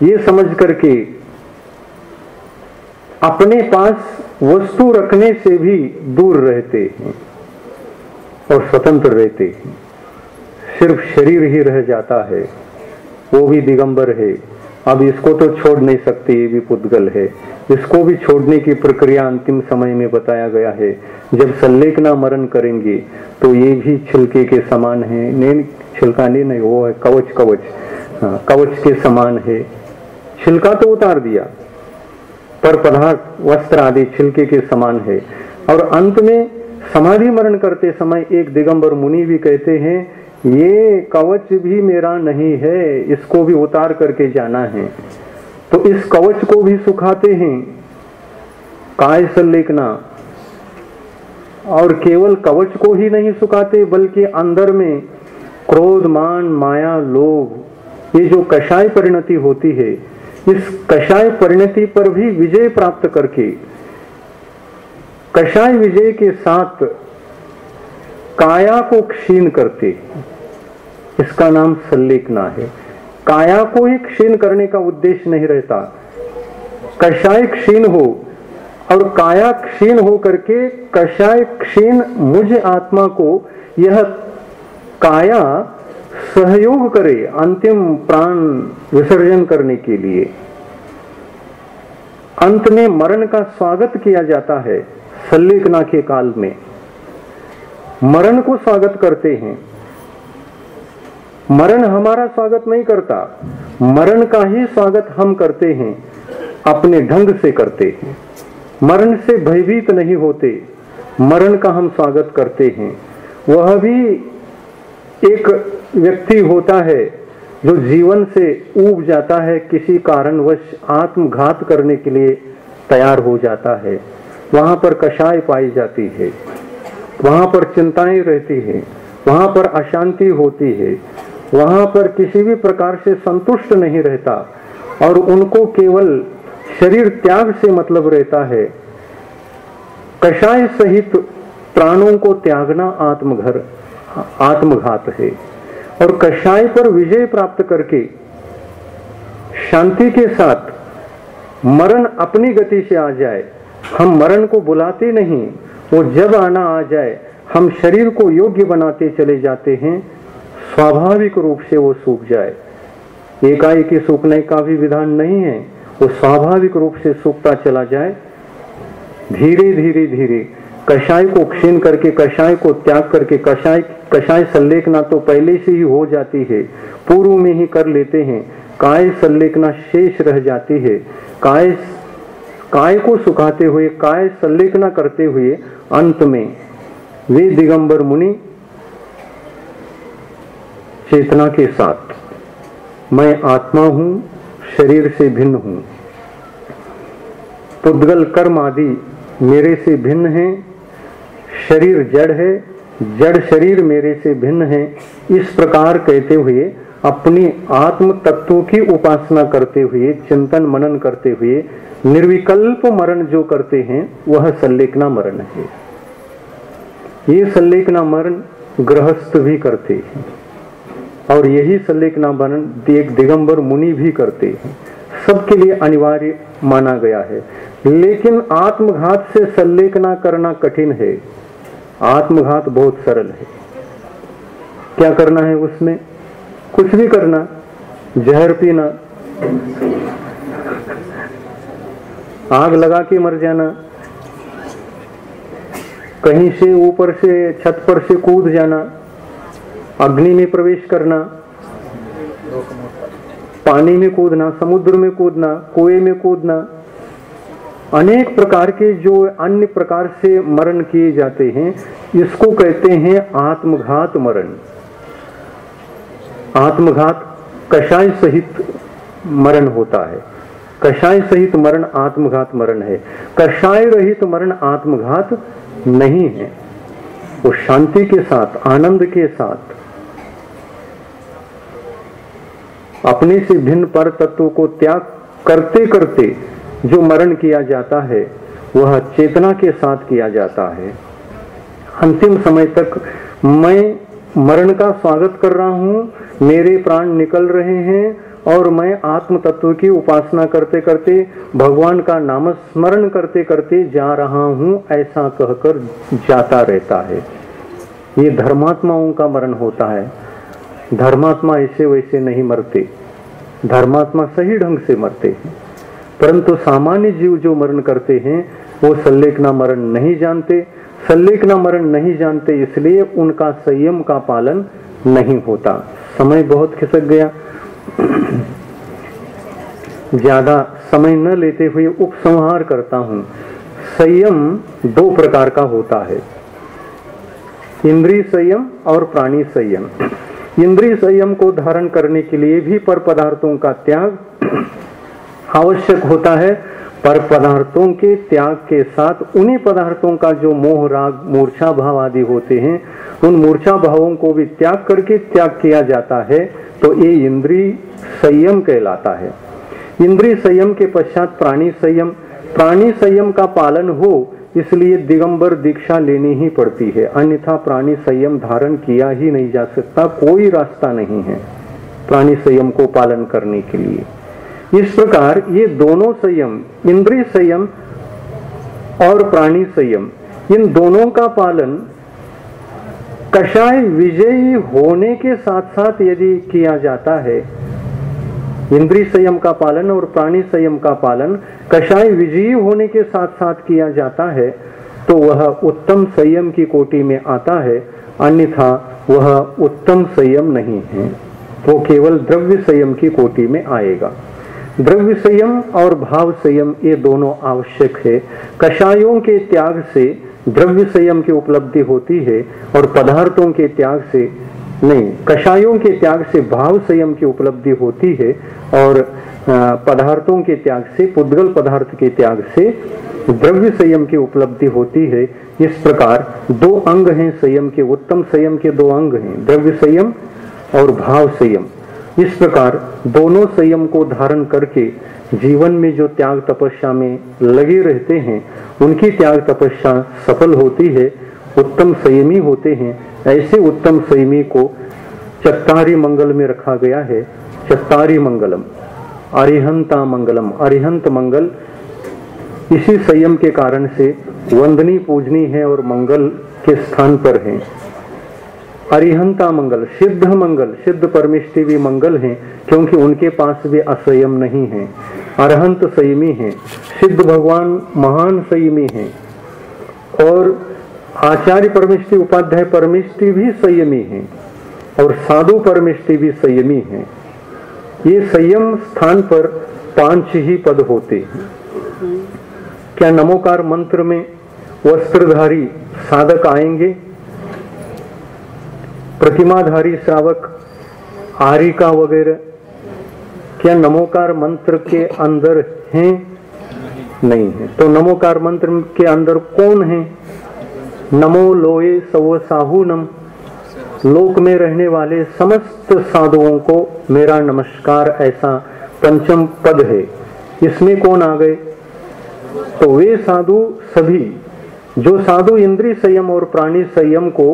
ये समझ करके अपने पास वस्तु रखने से भी दूर रहते हैं और स्वतंत्र रहते हैं। सिर्फ शरीर ही रह जाता है, वो भी दिगंबर है। अब इसको तो छोड़ नहीं सकते, ये भी पुद्गल है। इसको भी छोड़ने की प्रक्रिया अंतिम समय में बताया गया है। जब सल्लेखना मरण करेंगे तो ये भी छिलके के समान है। नहीं, छिलका नहीं, वो है कवच। हाँ, कवच के समान है। छिलका तो उतार दिया, पर पदार्थ वस्त्र आदि छिलके के समान है। और अंत में समाधि मरण करते समय एक दिगंबर मुनि भी कहते हैं, ये कवच भी मेरा नहीं है, इसको भी उतार करके जाना है। तो इस कवच को भी सुखाते हैं, काय सल्लेखना। और केवल कवच को ही नहीं सुखाते, बल्कि अंदर में क्रोध, मान, माया, लोभ, ये जो कषाय परिणति होती है, इस कषाय परिणति पर भी विजय प्राप्त करके कषाय विजय के साथ काया को क्षीण करते। इसका नाम सल्लेखना है। काया को ही क्षीण करने का उद्देश्य नहीं रहता। कषाय क्षीण हो और काया क्षीण हो करके कषाय क्षीण मुझ आत्मा को यह काया सहयोग करे अंतिम प्राण विसर्जन करने के लिए। अंत में मरण का स्वागत किया जाता है। सल्लेखना के काल में मरण को स्वागत करते हैं। मरण हमारा स्वागत नहीं करता, मरण का ही स्वागत हम करते हैं। अपने ढंग से करते हैं, मरण से भयभीत नहीं होते, मरण का हम स्वागत करते हैं। वह भी एक व्यक्ति होता है जो जीवन से ऊब जाता है, किसी कारणवश आत्मघात करने के लिए तैयार हो जाता है। वहां पर कषाय पाई जाती है, वहां पर चिंताएं रहती है, वहां पर अशांति होती है, वहां पर किसी भी प्रकार से संतुष्ट नहीं रहता और उनको केवल शरीर त्याग से मतलब रहता है। कषाय सहित प्राणों को त्यागना आत्मघात है। और कषाय पर विजय प्राप्त करके शांति के साथ मरण अपनी गति से आ जाए, हम मरण को बुलाते नहीं, वो जब आना आ जाए हम शरीर को योग्य बनाते चले जाते हैं, स्वाभाविक रूप से वो सूख जाए। एकाएकी सूखने का भी विधान नहीं है, वो स्वाभाविक रूप से सूखता चला जाए। धीरे धीरे धीरे कषाय को क्षीण करके, कषाय को त्याग करके, कषाय संलेखना तो पहले से ही हो जाती है, पूर्व में ही कर लेते हैं, काय संलेखना शेष रह जाती है। काय को सुखाते हुए, काय संलेखना करते हुए अंत में वे दिगंबर मुनि चेतना के साथ, मैं आत्मा हूं, शरीर से भिन्न हूं, पुद्गल कर्म आदि मेरे से भिन्न है, शरीर जड़ है, जड़ शरीर मेरे से भिन्न है, इस प्रकार कहते हुए अपनी आत्म तत्वों की उपासना करते हुए, चिंतन मनन करते हुए निर्विकल्प मरण जो करते हैं वह संलेखना मरण है। ये संलेखना मरण गृहस्थ भी करते हैं और यही संलेखना मरण एक दिगंबर मुनि भी करते हैं, सबके लिए अनिवार्य माना गया है। लेकिन आत्मघात से संलेखना करना कठिन है, आत्मघात बहुत सरल है। क्या करना है उसमें? कुछ भी करना, जहर पीना, आग लगा के मर जाना, कहीं से ऊपर से छत पर से कूद जाना, अग्नि में प्रवेश करना, पानी में कूदना, समुद्र में कूदना, कुएं में कूदना, अनेक प्रकार के जो अन्य प्रकार से मरण किए जाते हैं, इसको कहते हैं आत्मघात मरण। आत्मघात कषाय सहित मरण होता है, कषाय सहित मरण आत्मघात मरण है। कषाय रहित मरण आत्मघात नहीं है, वो शांति के साथ, आनंद के साथ अपने से भिन्न पर तत्व को त्याग करते करते जो मरण किया जाता है वह चेतना के साथ किया जाता है। अंतिम समय तक मैं मरण का स्वागत कर रहा हूं, मेरे प्राण निकल रहे हैं और मैं आत्म तत्व की उपासना करते करते, भगवान का नाम स्मरण करते करते जा रहा हूं, ऐसा कहकर जाता रहता है। ये धर्मात्माओं का मरण होता है। धर्मात्मा ऐसे वैसे नहीं मरते, धर्मात्मा सही ढंग से मरते हैं, परंतु सामान्य जीव जो मरण करते हैं वो संलेखना मरण नहीं जानते। संलेखना मरण नहीं जानते इसलिए उनका संयम का पालन नहीं होता। समय बहुत खिसक गया, ज्यादा समय न लेते हुए उपसंहार करता हूं। संयम दो प्रकार का होता है, इंद्रिय संयम और प्राणी संयम। इंद्रिय संयम को धारण करने के लिए भी पर पदार्थों का त्याग आवश्यक होता है। पर पदार्थों के त्याग के साथ उन्हीं पदार्थों का जो मोह राग मूर्छा भाव आदि होते हैं, उन मूर्छा भावों को भी त्याग करके त्याग किया जाता है, तो ये इंद्रिय संयम कहलाता है। इंद्रिय संयम के पश्चात प्राणी संयम। प्राणी संयम का पालन हो इसलिए दिगंबर दीक्षा लेनी ही पड़ती है, अन्यथा प्राणी संयम धारण किया ही नहीं जा सकता, कोई रास्ता नहीं है प्राणी संयम को पालन करने के लिए। इस प्रकार ये दोनों संयम, इंद्रिय संयम और प्राणी संयम, इन दोनों का पालन कषाय विजयी होने के साथ साथ यदि किया जाता है, इंद्रिय संयम का पालन और प्राणी संयम का पालन कषाय विजयी होने के साथ साथ किया जाता है, तो वह उत्तम संयम की कोटि में आता है, अन्यथा वह उत्तम संयम नहीं है, वो केवल द्रव्य संयम की कोटि में आएगा। द्रव्य संयम और भाव संयम ये दोनों आवश्यक है। कषायों के त्याग से द्रव्य संयम की उपलब्धि होती है और पदार्थों के त्याग से नहीं, कषायों के त्याग से भाव संयम की उपलब्धि होती है और पदार्थों के त्याग से, पुद्गल पदार्थ के त्याग से द्रव्य संयम की उपलब्धि होती है। इस प्रकार दो अंग हैं संयम के, उत्तम संयम के दो अंग हैं, द्रव्य संयम और भाव संयम। इस प्रकार दोनों संयम को धारण करके जीवन में जो त्याग तपस्या में लगे रहते हैं उनकी त्याग तपस्या सफल होती है, उत्तम संयमी होते हैं। ऐसे उत्तम संयमी को चत्तारी मंगल में रखा गया है। चत्तारी मंगलम, अरिहंता मंगलम, अरिहंत मंगल इसी संयम के कारण से वंदनी पूजनी है और मंगल के स्थान पर है। अरिहंता मंगल, सिद्ध मंगल, सिद्ध परमेष्टि भी मंगल हैं क्योंकि उनके पास भी असंयम नहीं है। अरहंत संयमी हैं, सिद्ध भगवान महान संयमी हैं और आचार्य परमेष्टि, उपाध्याय परमेष्टि भी संयमी हैं और साधु परमेष्टि भी संयमी हैं। ये संयम स्थान पर 5 ही पद होते हैं। क्या नमोकार मंत्र में वस्त्रधारी साधक आएंगे? प्रतिमाधारी श्रावक, आरिका वगैरह क्या नमोकार मंत्र के अंदर हैं? नहीं है। तो नमोकार मंत्र के अंदर कौन है? नमो लोए सव साहूनम, लोक में रहने वाले समस्त साधुओं को मेरा नमस्कार, ऐसा पंचम पद है। इसमें कौन आ गए? तो वे साधु सभी जो साधु इंद्रिय संयम और प्राणी संयम को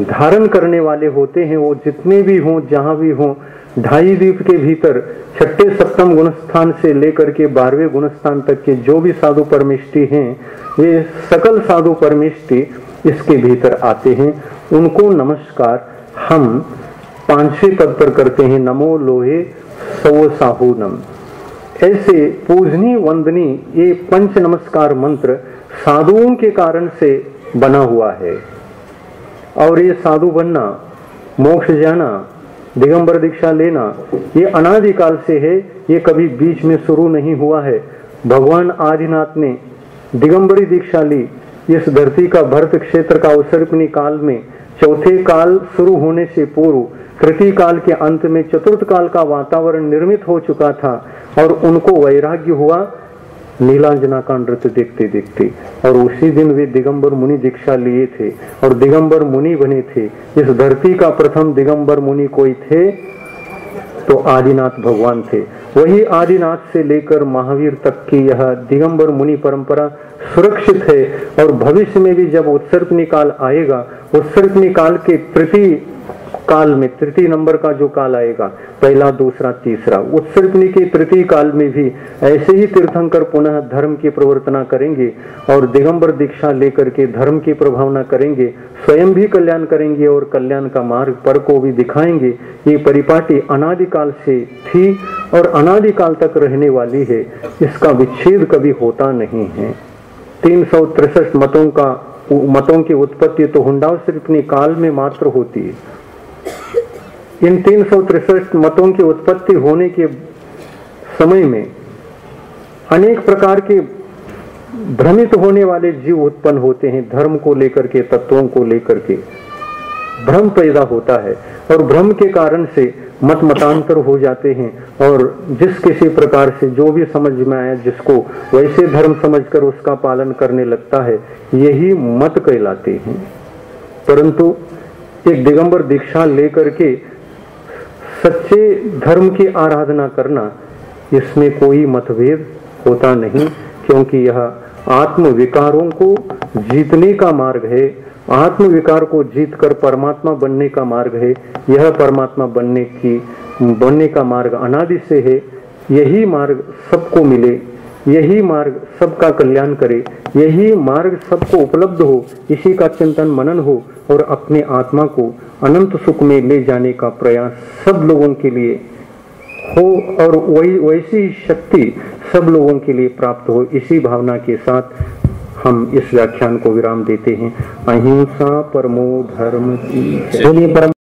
धारण करने वाले होते हैं, वो जितने भी हों, जहां भी हों, 2.5 द्वीप के भीतर छठे सप्तम गुणस्थान से लेकर के 12वें गुणस्थान तक के जो भी साधु परमेष्टि हैं, वे सकल साधु परमेष्टि इसके भीतर आते हैं। उनको नमस्कार हम 5वें पद पर करते हैं, नमो लोहे सव साहूनम। ऐसे पूजनी वंदनी ये पंच नमस्कार मंत्र साधुओं के कारण से बना हुआ है और ये साधु बनना, मोक्ष जाना, दिगंबर दीक्षा लेना ये अनादिकाल से है, ये कभी बीच में शुरू नहीं हुआ है। भगवान आदिनाथ ने दिगंबरी दीक्षा ली इस धरती का भरत क्षेत्र का अवसर्पणी काल में, चौथे काल शुरू होने से पूर्व तृतीय काल के अंत में चतुर्थ काल का वातावरण निर्मित हो चुका था और उनको वैराग्य हुआ नीलांजना का नृत्य देखते देखते, और उसी दिन वे दिगंबर मुनि दीक्षा लिए थे और दिगंबर मुनि बने थे। इस धरती का प्रथम दिगंबर मुनि कोई थे तो आदिनाथ भगवान थे। वही आदिनाथ से लेकर महावीर तक की यह दिगंबर मुनि परंपरा सुरक्षित है और भविष्य में भी जब उत्सर्पणी काल आएगा, उत्सर्पणी काल के तृतीय काल में, तृतीय नंबर का जो काल आएगा, पहला दूसरा तीसरा, उत्सर्पणी के तृतीय काल में भी ऐसे ही तीर्थंकर पुनः धर्म की प्रवर्तना करेंगे और दिगंबर दीक्षा लेकर के धर्म की प्रभावना करेंगे, स्वयं भी कल्याण करेंगे और कल्याण का मार्ग पर को भी दिखाएंगे। ये परिपाटी अनादिकाल से थी और अनादिकाल तक रहने वाली है, इसका विच्छेद कभी होता नहीं है। 363 मतों की उत्पत्ति तो हुंडावसर्पणी काल में मात्र होती है। इन 363 मतों की उत्पत्ति होने के समय में अनेक प्रकार के भ्रमित होने वाले जीव उत्पन्न होते हैं। धर्म को लेकर के, तत्वों को लेकर के भ्रम पैदा होता है और भ्रम के कारण से मत मतांतर हो जाते हैं और जिस किसी प्रकार से जो भी समझ में आया जिसको वैसे धर्म समझकर उसका पालन करने लगता है, यही मत कहलाते हैं। परंतु एक दिगंबर दीक्षा लेकर के सच्चे धर्म की आराधना करना, इसमें कोई मतभेद होता नहीं, क्योंकि यह आत्म विकारों को जीतने का मार्ग है। आत्म विकार को जीतकर परमात्मा बनने का मार्ग है। यह परमात्मा बनने का मार्ग अनादि से है। यही मार्ग सबको मिले, यही मार्ग सबका कल्याण करे, यही मार्ग सबको उपलब्ध हो, इसी का चिंतन मनन हो और अपने आत्मा को अनंत सुख में ले जाने का प्रयास सब लोगों के लिए हो और वैसी शक्ति सब लोगों के लिए प्राप्त हो। इसी भावना के साथ हम इस व्याख्यान को विराम देते हैं। अहिंसा परमो धर्म की।